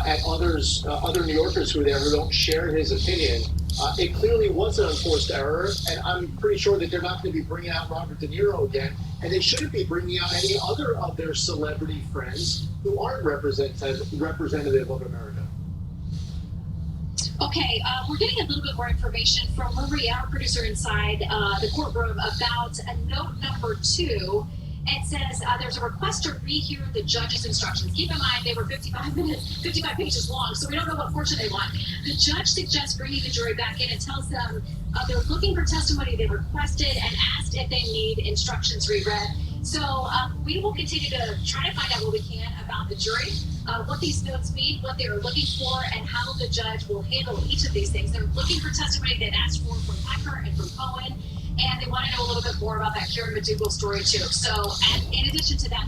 at other New Yorkers who are there who don't share his opinion. It clearly was an enforced error, and I'm pretty sure that they're not going to be bringing out Robert De Niro again, and they shouldn't be bringing out any other of their celebrity friends who aren't representative of America. Okay, we're getting a little bit more information from Marie, our producer inside the courtroom, about a note number 2. It says there's a request to rehear the judge's instructions. Keep in mind, they were 55 pages long, so we don't know what portion they want. The judge suggests bringing the jury back in and tells them they're looking for testimony they requested and asked if they need instructions reread. So we will continue to try to find out what we can about the jury, what these notes mean, what they are looking for, and how the judge will handle each of these things. They're looking for testimony they'd asked for from Pecker and from Cohen, and they want to know a little bit more about that Karen McDougal story too. So, in addition to that.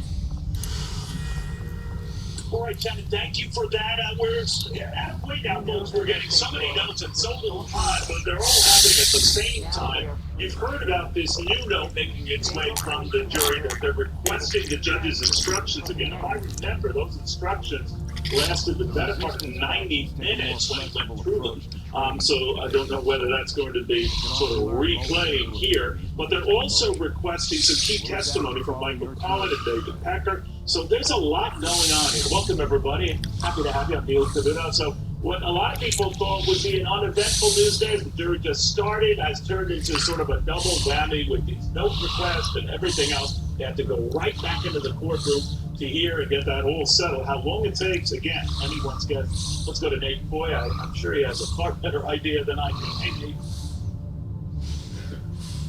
All right, Kevin, thank you for that. We're halfway down, folks. We're getting so many notes in so little time, but they're all happening at the same time. You've heard about this new note making its way from the jury that they're requesting the judge's instructions again. If I remember, those instructions lasted the better part of 90 minutes when it went through them. So I don't know whether that's going to be sort of replaying here. But they're also requesting some key testimony from Michael Cohen and David Pecker. So there's a lot going on here. Welcome, everybody. Happy to have you. I'm Neil Cavuto. So what a lot of people thought would be an uneventful news day, the jury just started, has turned into sort of a double whammy with these note requests and everything else. They have to go right back into the courtroom to hear and get that all settled. How long it takes, again, anyone's guess. Let's go to Nate Boy. I'm sure he has a far better idea than I do. Hey, Nate.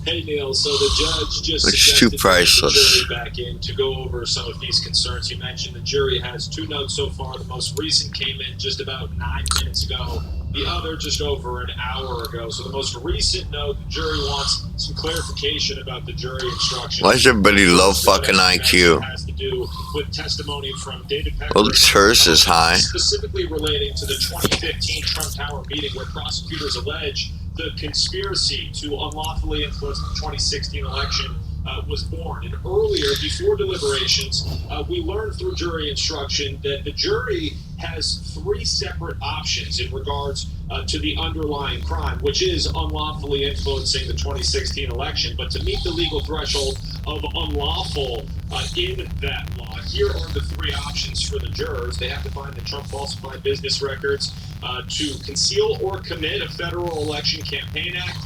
Hey, Neil. So the judge just It's suggested too priceless. the jury back in to go over some of these concerns. You mentioned the jury has 2 notes so far. The most recent came in just about 9 minutes ago. The other just over an hour ago. So the most recent note, the jury wants some clarification about the jury instructions. Why is everybody low fucking IQ? Has to do with testimony from David Pecker. Well, this hers is high. Specifically relating to the 2015 Trump Tower meeting where prosecutors allege the conspiracy to unlawfully influence the 2016 election was born. And earlier, before deliberations, we learned through jury instruction that the jury has 3 separate options in regards to the underlying crime, which is unlawfully influencing the 2016 election. But to meet the legal threshold of unlawful in that law, here are the 3 options for the jurors. They have to find that Trump falsified business records, to conceal or commit a federal election campaign act,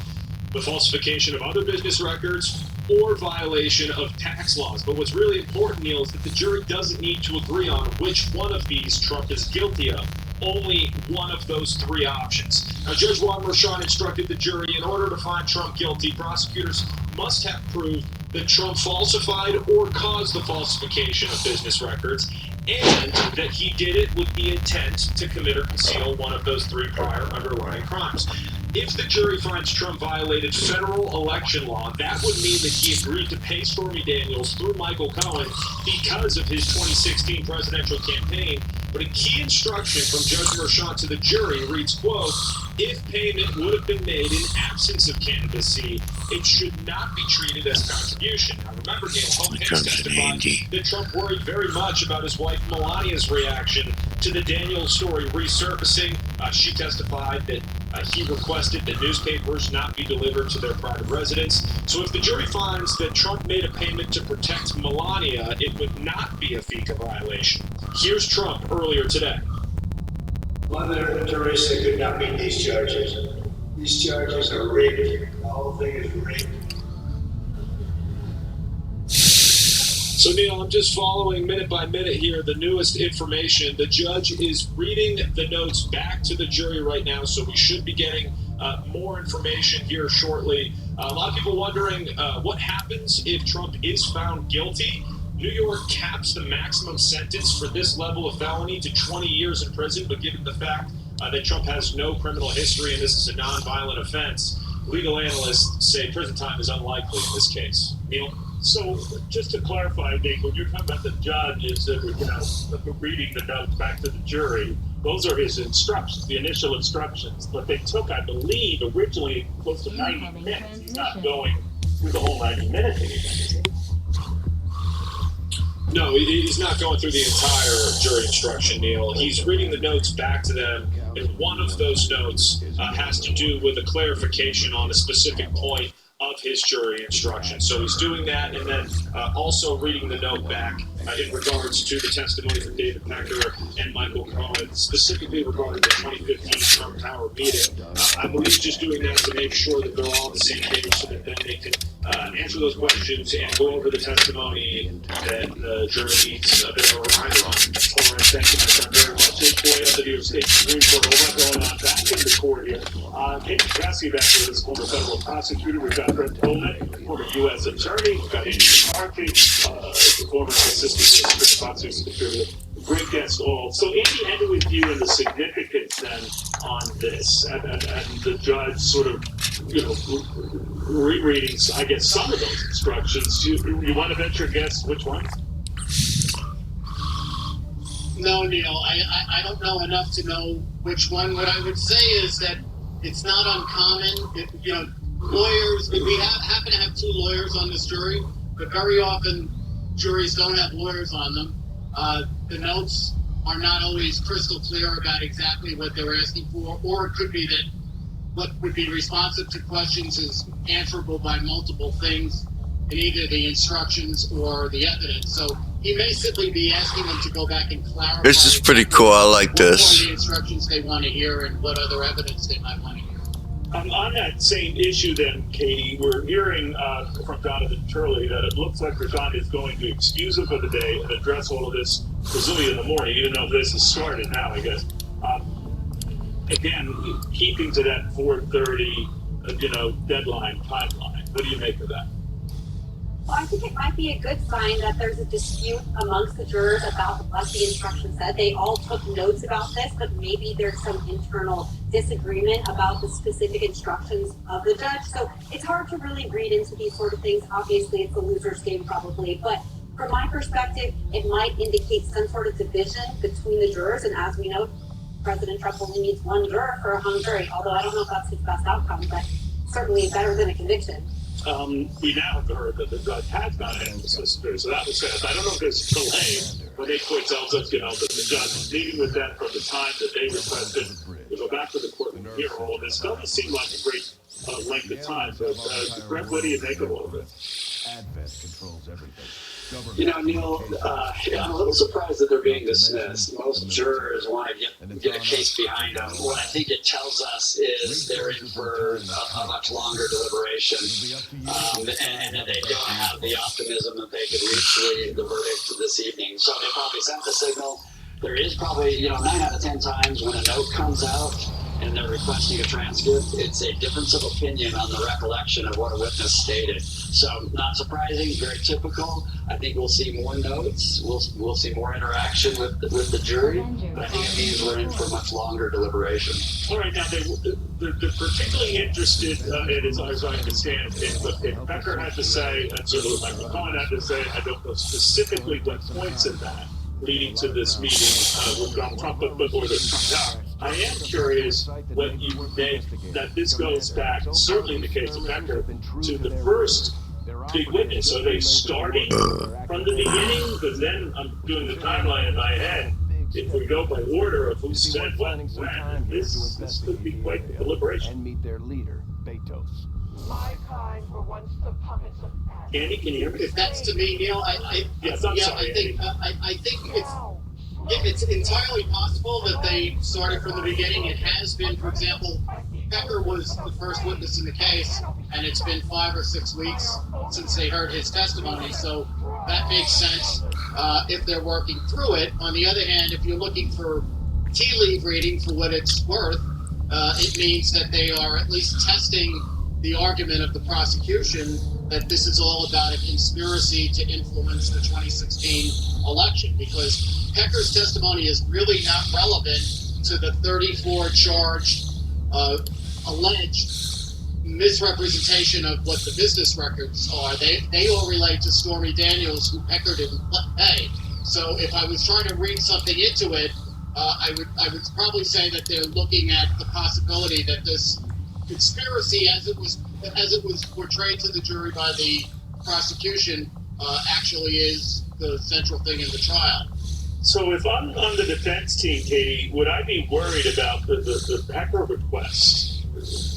the falsification of other business records, or violation of tax laws. But what's really important, Neil, is that the jury doesn't need to agree on which one of these Trump is guilty of. Only one of those 3 options. Now, Judge Juan Merchan instructed the jury, in order to find Trump guilty, prosecutors must have proved that Trump falsified or caused the falsification of business records, and that he did it with the intent to commit or conceal one of those 3 prior underlying crimes. If the jury finds Trump violated federal election law, that would mean that he agreed to pay Stormy Daniels through Michael Cohen because of his 2016 presidential campaign. But a key instruction from Judge Merchan to the jury reads, quote, if payment would have been made in absence of candidacy, it should not be treated as contribution. Now remember, Neil, Cohen testified that Trump worried very much about his wife Melania's reaction to the Daniels story resurfacing. She testified that he requested that newspapers not be delivered to their private residence. So if the jury finds that Trump made a payment to protect Melania, it would not be a FICA violation. Here's Trump earlier today. One of the jurists that could not meet these charges. These charges are rigged. The whole thing is rigged. So, Neil, I'm just following minute by minute here the newest information. The judge is reading the notes back to the jury right now, so we should be getting more information here shortly. A lot of people wondering what happens if Trump is found guilty. New York caps the maximum sentence for this level of felony to 20 years in prison, but given the fact that Trump has no criminal history and this is a non-violent offense, legal analysts say prison time is unlikely in this case. Neil? So, just to clarify, Nick, when you're talking about the judges that were, reading the notes back to the jury, those are his instructions, the initial instructions. But they took, I believe, originally close to 90 minutes. He's not going through the whole 90 minutes again, is he? No, he's not going through the entire jury instruction, Neil. He's reading the notes back to them, and one of those notes has to do with a clarification on a specific point of his jury instruction. So he's doing that, and then also reading the note back in regards to the testimony from David Pecker and Michael Cohen, specifically regarding the 2015 Trump Tower meeting. I believe he's just doing that to make sure that they're all on the same page so that then they can answer those questions and go over the testimony that the jury needs a bit of a reminder on. All right, thank you, my friend, very much. It's boy of the New York State Supreme Court. A lot going on back in the court here. Kate Cassidy back with us, former federal prosecutor. We've got Brett Coleman, former U.S. attorney. We've got Andy McCarthy, former assistant prosecutor. Great guests all. So, Andy, ended with you and the significance then on this, and the judge sort of, rereading, I guess, some of those instructions. You want to venture a guess which one? No, Neil, I don't know enough to know which one. What I would say is that it's not uncommon. Lawyers, we happen to have two lawyers on this jury, but very often juries don't have lawyers on them. The notes are not always crystal clear about exactly what they're asking for, or it could be that what would be responsive to questions is answerable by multiple things in either the instructions or the evidence. So he may simply be asking them to go back and clarify. This is pretty cool. I like this. What are the instructions they want to hear and what other evidence they might want to hear. On that same issue then, Katie, we're hearing from Jonathan Turley that it looks like Rashawn is going to excuse him for the day and address all of this presumably in the morning, even though this has started now, I guess. Again, keeping to that 4:30, deadline, timeline. What do you make of that? Well, I think it might be a good sign that there's a dispute amongst the jurors about what the instructions said. They all took notes about this, but maybe there's some internal disagreement about the specific instructions of the judge. So it's hard to really read into these sort of things. Obviously, it's a loser's game probably, but from my perspective, it might indicate some sort of division between the jurors. And as we know, President Trump only needs one juror for a hung jury, although I don't know if that's his best outcome, but certainly better than a conviction. We now have heard that the judge has got an solicitor, so that was sad. I don't know if there's delay when they quit tells us, that the judge was meeting with them from the time that they requested to go back to the court and hear all of this. Doesn't seem like a great length of time, but Brett, what do you make of all of this? Advent controls everything. Neil, I'm a little surprised that they're being dismissed. Most jurors want to get a case behind them. What I think it tells us is they're in for a much longer deliberation, and that they don't have the optimism that they could reach the verdict this evening. So they probably sent the signal. There is probably, 9 out of 10 times when a note comes out and they're requesting a transcript, it's a difference of opinion on the recollection of what a witness stated. So not surprising, very typical. I think we'll see more notes. We'll see more interaction with the jury. But I think it means we're in for much longer deliberation. All right, now they're particularly interested in, as I understand, in what Pecker had to say, and certainly what Michael Cohen had to say. I don't know specifically what points in that leading to this meeting with Donald Trump, or the Trump Tower. I am curious what you think that this goes back, certainly in the case of Pecker, to the first big witness. Are they starting from the beginning? Because then I'm doing the timeline in my head. If we go by order of who said what when, this could be quite the deliberation. And meet their leader, Betos. Andy, can you hear me? If that's to me, Neil, I think it's entirely possible that they started from the beginning. It has been, for example, Pecker was the first witness in the case, and it's been 5 or 6 weeks since they heard his testimony. So that makes sense if they're working through it. On the other hand, if you're looking for tea leaf reading for what it's worth, it means that they are at least testing the argument of the prosecution that this is all about a conspiracy to influence the 2016 election, because Pecker's testimony is really not relevant to the 34 charged alleged misrepresentation of what the business records are. They all relate to Stormy Daniels, who Pecker didn't pay. So if I was trying to read something into it, I would probably say that they're looking at the possibility that this conspiracy, as it was portrayed to the jury by the prosecution, actually is the central thing in the trial. So if I'm on the defense team, Katie, would I be worried about the Pecker request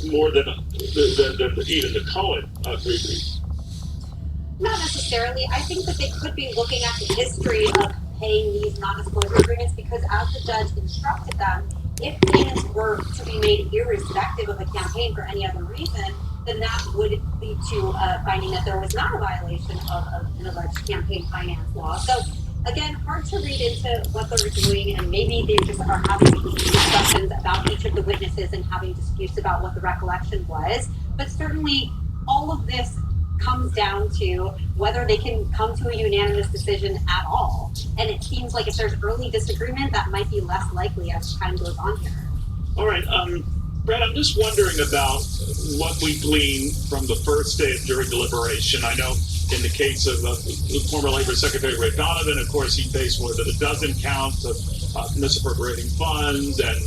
more than even the Cohen briefing? Not necessarily. I think that they could be looking at the history of paying these non-disclosure agreements, because as the judge instructed them, if payments were to be made irrespective of a campaign for any other reason, then that would lead to finding that there was not a violation of an alleged campaign finance law. So again, hard to read into what they're doing, and maybe they just are having discussions about each of the witnesses and having disputes about what the recollection was. But certainly all of this comes down to whether they can come to a unanimous decision at all. And it seems like if there's early disagreement, that might be less likely as time goes on here. All right, Brad, I'm just wondering about what we glean from the first day of jury deliberation. I know in the case of former Labor Secretary Ray Donovan, of course, he faced more than a dozen counts of misappropriating funds and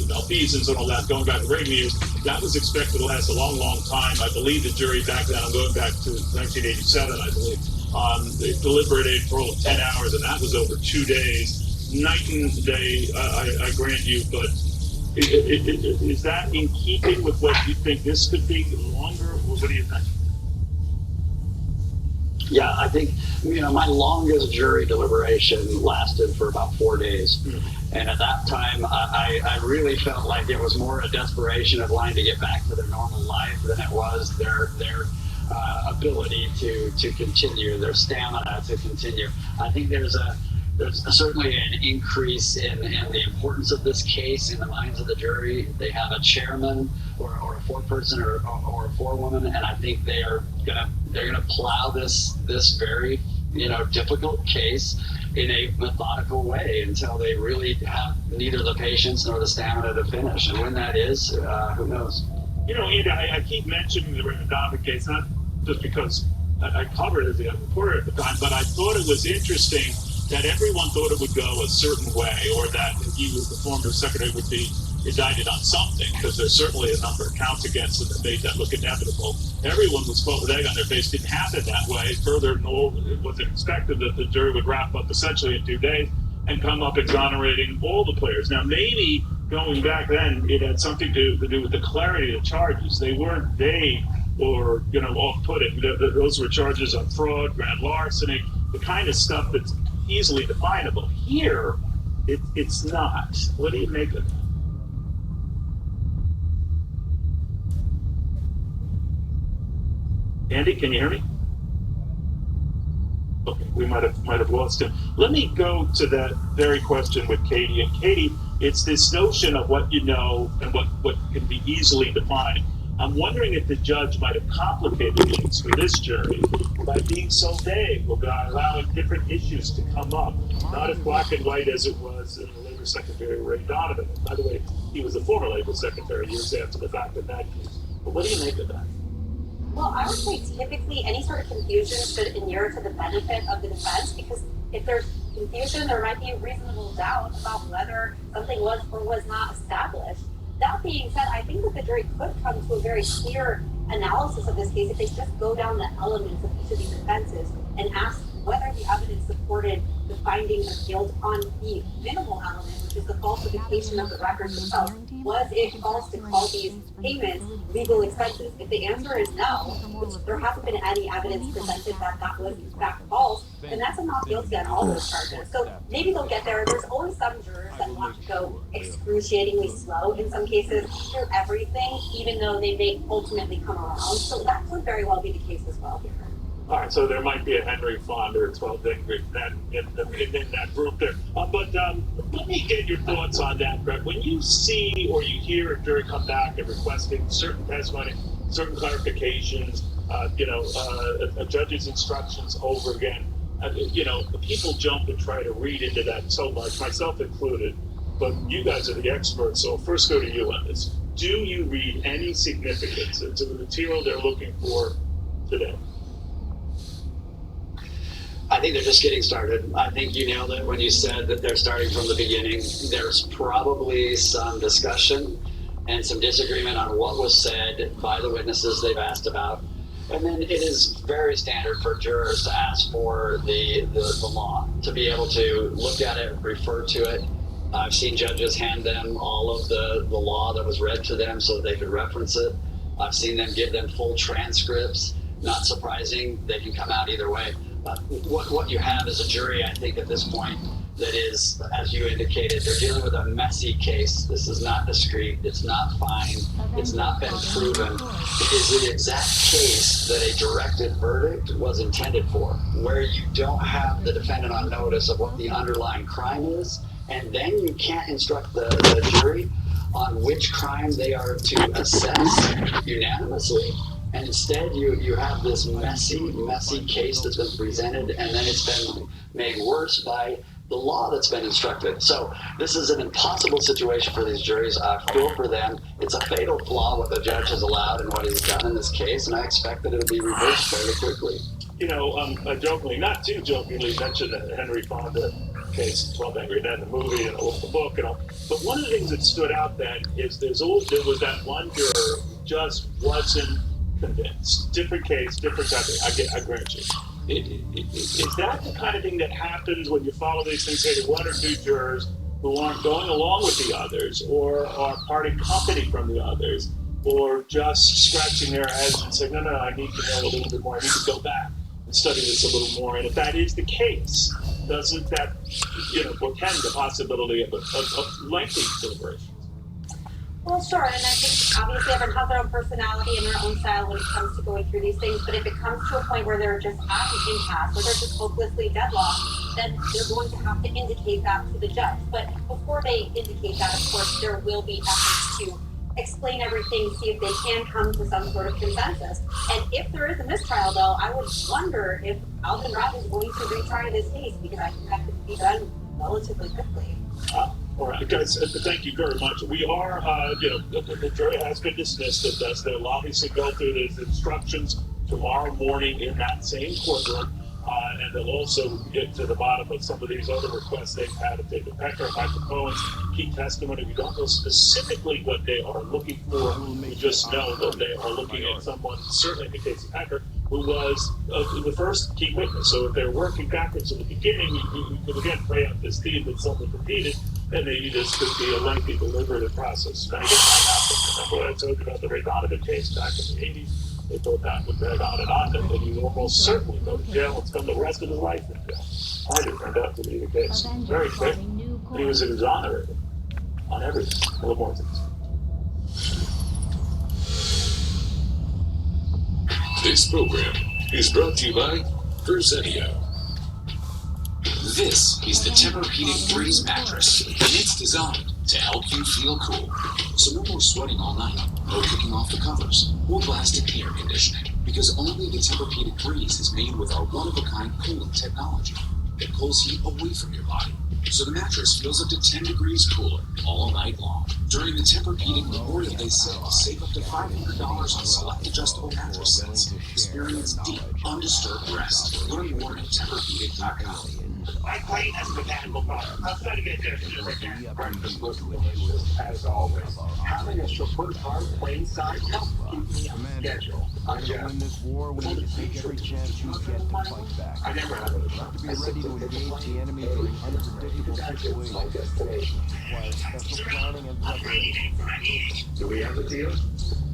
malfeasance and all that, going back to Reagan years. That was expected to last a long, long time. I believe the jury back then, I'm going back to 1987, I believe, they deliberated for 10 hours, and that was over 2 days. Night and day, I grant you, but is that in keeping with what you think this could be longer, or what do you think? Yeah, I think, my longest jury deliberation lasted for about 4 days. Mm-hmm. And at that time, I really felt like it was more a desperation of wanting to get back to their normal life than it was their ability to continue, their stamina to continue. I think there's certainly an increase in the importance of this case in the minds of the jury. They have a chairman or a foreperson or a forewoman, and I think they're gonna plow this very difficult case in a methodical way until they really have neither the patience nor the stamina to finish. And when that is, who knows? Andy, I keep mentioning the Raymond Donovan case, not just because I covered it as a reporter at the time, but I thought it was interesting that everyone thought it would go a certain way, or that he was the former secretary would be indicted on something, because there's certainly a number of counts against him that made that look inevitable. Everyone was caught with egg on their face. Didn't happen that way. Further, nor was it expected that the jury would wrap up essentially in 2 days and come up exonerating all the players. Now, maybe going back then, it had something to do with the clarity of the charges. They weren't vague or off-putting. Those were charges of fraud, grand larceny, the kind of stuff that's easily definable. Here, it's not. What do you make of it? Andy, can you hear me? Okay, we might have lost him. Let me go to that very question with Katie. And Katie, it's this notion of what you know and what can be easily defined. I'm wondering if the judge might have complicated things for this jury by being so vague, or by allowing different issues to come up, not as black and white as it was in the Labor Secretary Ray Donovan. And by the way, he was the former Labor Secretary years after the fact in that case. But what do you make of that? Well, I would say typically any sort of confusion should inure to the benefit of the defense, because if there's confusion, there might be a reasonable doubt about whether something was or was not established. That being said, I think that the jury could come to a very clear analysis of this case if they just go down the elements of each of these offenses and ask whether the evidence supported the finding of guilt on the minimal element, which is the falsification of the records themselves. Was it false to call these payments legal expenses? If the answer is no, which there hasn't been any evidence presented that was in fact false, then that's a not guilty on all those charges. So maybe they'll get there. There's always some jurors that want to go excruciatingly slow in some cases through everything, even though they may ultimately come around. So that could very well be the case as well here. All right, so there might be a Henry Fonda or 12 Ingrid in that group there. But let me get your thoughts on that, Brett. When you see or you hear a jury come back and requesting certain testimony, certain clarifications, a judge's instructions over again, people jump and try to read into that so much, myself included. But you guys are the experts, so I'll first go to you on this. Do you read any significance into the material they're looking for today? I think they're just getting started. I think you nailed it when you said that they're starting from the beginning. There's probably some discussion and some disagreement on what was said by the witnesses they've asked about. And then it is very standard for jurors to ask for the law, to be able to look at it, refer to it. I've seen judges hand them all of the law that was read to them so that they could reference it. I've seen them give them full transcripts. Not surprising, they can come out either way. What you have is a jury, I think, at this point, that is, as you indicated, they're dealing with a messy case. This is not discrete. It's not fine. It's not been proven. It is the exact case that a directed verdict was intended for, where you don't have the defendant on notice of what the underlying crime is, and then you can't instruct the jury on which crime they are to assess unanimously. And instead, you have this messy case that's been presented, and then it's been made worse by the law that's been instructed. So this is an impossible situation for these juries. I feel for them. It's a fatal flaw what the judge has allowed and what he's done in this case, and I expect that it'll be reversed fairly quickly. Jokingly, not too jokingly, mentioned the Henry Fonda case, 12 Angry Men, the movie and the book and all. But one of the things that stood out then is there was that one juror who just wasn't convinced. Different case, different type of, I grant you. Is that the kind of thing that happens when you follow these things? Say, one or two jurors who aren't going along with the others, or are parting company from the others, or just scratching their heads and saying, no, I need to know a little bit more. I need to go back and study this a little more. And if that is the case, doesn't that, portend the possibility of lengthy deliberation? Well, sure, and I think obviously everyone has their own personality and their own style when it comes to going through these things, but if it comes to a point where they're just at an impasse, where they're just hopelessly deadlocked, then they're going to have to indicate that to the judge. But before they indicate that, of course, there will be efforts to explain everything, see if they can come to some sort of consensus. And if there is a mistrial, though, I would wonder if Alvin Robb is going to retry this case, because I think that could be done relatively quickly. All right, guys, thank you very much. We are, the jury has been dismissed at this. They'll obviously go through the instructions tomorrow morning in that same courtroom, and they'll also get to the bottom of some of these other requests they've had of David Pecker, Michael Cohen's key testimony. We don't know specifically what they are looking for. We just know that they are looking at someone, certainly in the case of Pecker, who was the first key witness. So if they're working backwards in the beginning, you could again play out this theme that someone repeated, and maybe this could be a lengthy deliberative process. And I guess that happened. Remember what I told you about the Ray Donovan case back in the 80s? They thought that would drag on, and he would almost certainly go to jail and spend the rest of his life in jail. It turned out to be the case. Very quick. And he was exonerated on everything. A little more things. This program is brought to you by Verzenio. This is the Tempur-Pedic Breeze mattress, and it's designed to help you feel cool. So no more sweating all night, no kicking off the covers, or blasted air conditioning, because only the Tempur-Pedic Breeze is made with our one-of-a-kind cooling technology that pulls heat away from your body, so the mattress feels up to 10 degrees cooler all night long. During the Tempur-Pedic Memorial Day sale, save up to $500 on select adjustable mattress sets. Experience deep, undisturbed rest. Learn more at Tempur-Pedic.com. My plane has a mechanical problem. I'll try to get there as soon as I can. Breakfast was delicious, as always. Having a chauffeur-car plane side helps keep me on schedule. To win this war, we need to take every chance you get to fight back. I never had it. To be ready to engage the enemy during unpredictable situations. My destination. Requires special planning and preparation. Do we have a deal?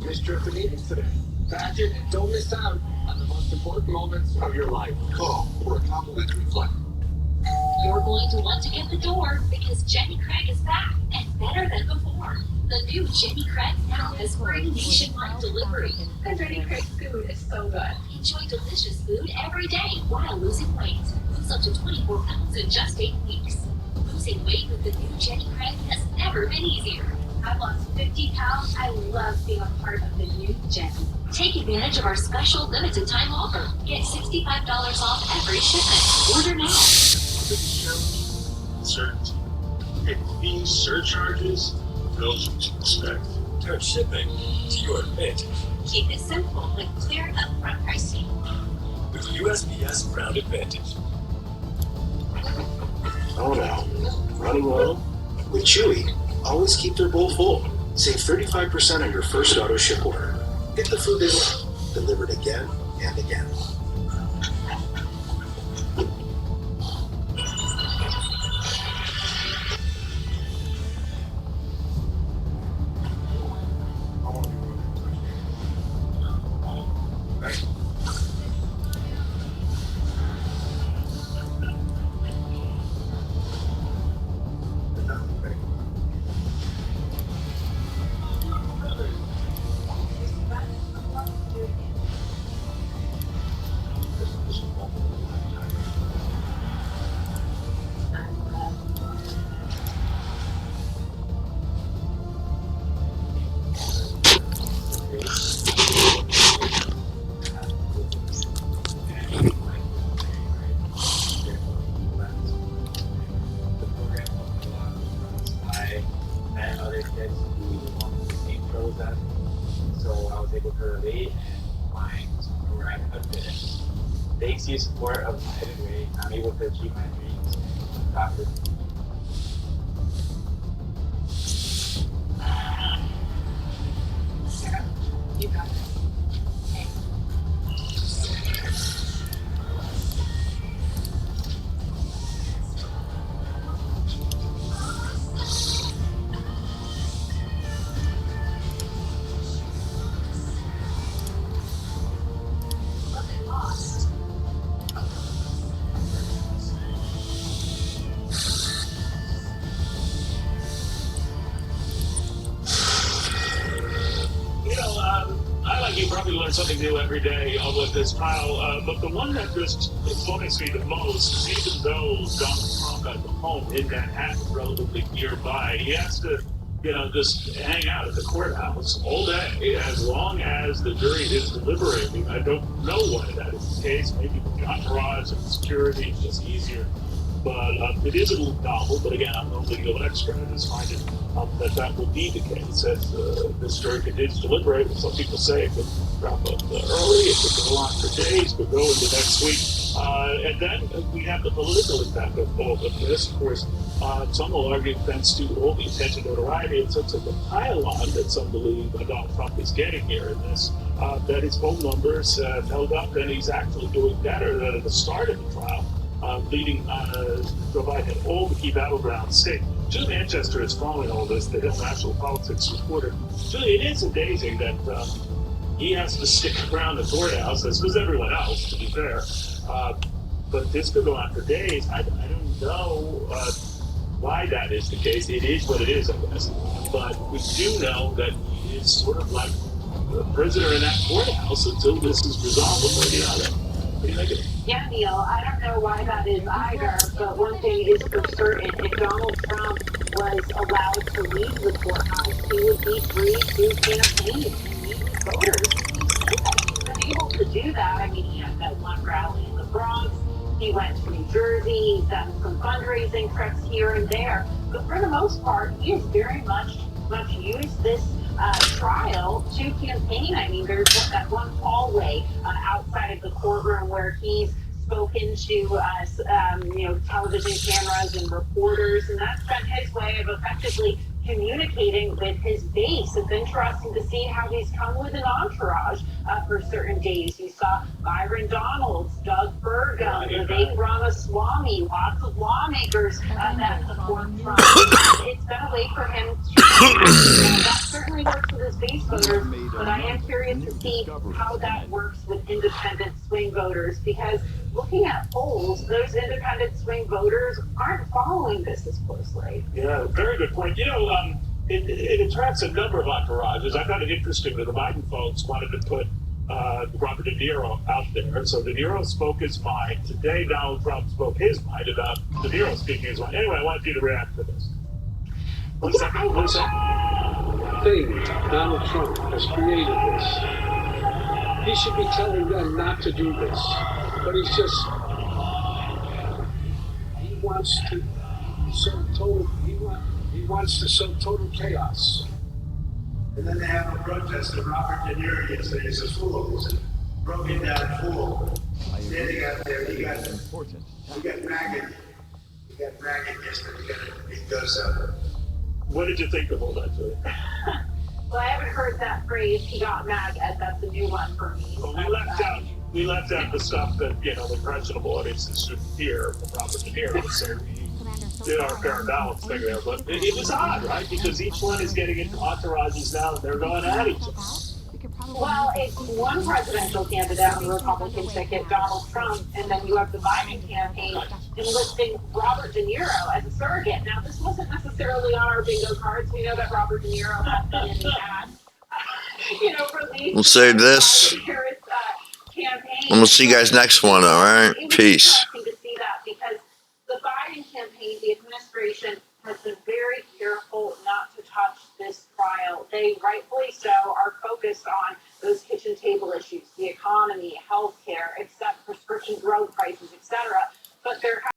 Missed trip to meetings today. Patrick, don't miss out on the most important moments of your life. Call for a complimentary flight. You're going to want to get the door because Jenny Craig is back and better than before. The new Jenny Craig now has free nationwide delivery. And Jenny Craig food is so good. Enjoy delicious food every day while losing weight. Lose up to 24 pounds in just 8 weeks. Losing weight with the new Jenny Craig has never been easier. I've lost 50 pounds. I love being a part of the new Jenny. Take advantage of our special limited time offer. Get $65 off every shipment. Order now. Certainty. If these surcharges, those what you expect. Turn shipping to your advantage Keep it simple with clear upfront pricing. with USPS Ground Advantage. Oh no. Running low? With Chewy, always keep their bowl full. Save 35% on your first auto ship order. Get the food they love, delivered again and again. So I was able to relate and find where I could fit in. Thanks to your support of my way, I'm able to achieve my dreams. Doctor. Sarah, you got this. I like you probably learn something new every day with this pile, but the one that just annoys me the most is even though Donald Trump at the home in Manhattan, relatively nearby, he has to, just hang out at the courthouse all day as long as the jury is deliberating. I don't know why that is the case. Maybe the entourage and security is just easier. But it is a little novel, but again, I'm no legal expert. I just find it that will be the case as this jury continues to deliberate. Some people say it could wrap up early, it could go on for days, could go into next week. And then we have the political impact of all of this. Of course, some will argue thanks to all the attention, notoriety, and such of the pile-on that some believe Donald Trump is getting here in this, that his phone numbers held up, and he's actually doing better than at the start of the trial. Leading Joe Biden all the key battleground states. Julie Manchester is following all this, the national politics reporter. Julie, it is amazing that he has to stick around the courthouse, as does everyone else, to be fair. But this could go on for days. I don't know why that is the case. It is what it is, I guess. But we do know that he is sort of like a prisoner in that courthouse until this is resolved one way or the other. What do you think of it? Yeah, Neil, I don't know why that is either, but one thing is for certain, if Donald Trump was allowed to leave the courthouse, he would be free to campaign and meet with voters. He's been able to do that. I mean, he had that one rally in the Bronx, he went to New Jersey, he's done some fundraising trips here and there, but for the most part, he has very much used this trial to campaign. I mean, there's that one hallway outside of the courtroom where he's spoken to television cameras and reporters, and that's been his way of effectively communicating with his base. It's interesting to see how he's come with an entourage for certain days. You saw Byron Donalds, Doug Burgum, Vivek Ramaswamy, lots of lawmakers that support Trump. It's been a way for him to that certainly works with his base voters, but I am curious to see how that works with independent swing voters, because looking at polls, those independent swing voters aren't following this as closely. Yeah, very good point. it attracts a number of entourages. I found it interesting that the Biden folks wanted to put Robert De Niro out there. So De Niro spoke his mind. Today, Donald Trump spoke his mind about De Niro speaking his mind. Anyway, I want you to react to this. One second. Thing Donald Trump has created this. He should be telling them not to do this, but he's just, he wants to sow total chaos. And then they have a protest of Robert De Niro yesterday. He's a fool. He's a broken down fool. Standing out there, he got maggot. He got maggot yesterday. He goes up. What did you think of all that, Julie? Well, I haven't heard that phrase, he got maggot. That's a new one for me. Well, we left out the stuff that, the impressionable audiences should hear from Robert De Niro. So we did our fair balance thing there. But it was odd, right? Because each one is getting into entourages now and they're going at each other. Well, it's one presidential candidate on the Republican ticket, Donald Trump, and then you have the Biden campaign enlisting Robert De Niro as a surrogate. Now, this wasn't necessarily on our bingo cards. We know that Robert De Niro has been in the ad, released. We'll save this. Campaign. And we'll see you guys next one, all right? Peace. Interesting to see that because the Biden campaign, the administration, has been very careful not to touch this trial. They rightfully so are focused on those kitchen table issues, the economy, healthcare, except prescription drug prices, etc. But they're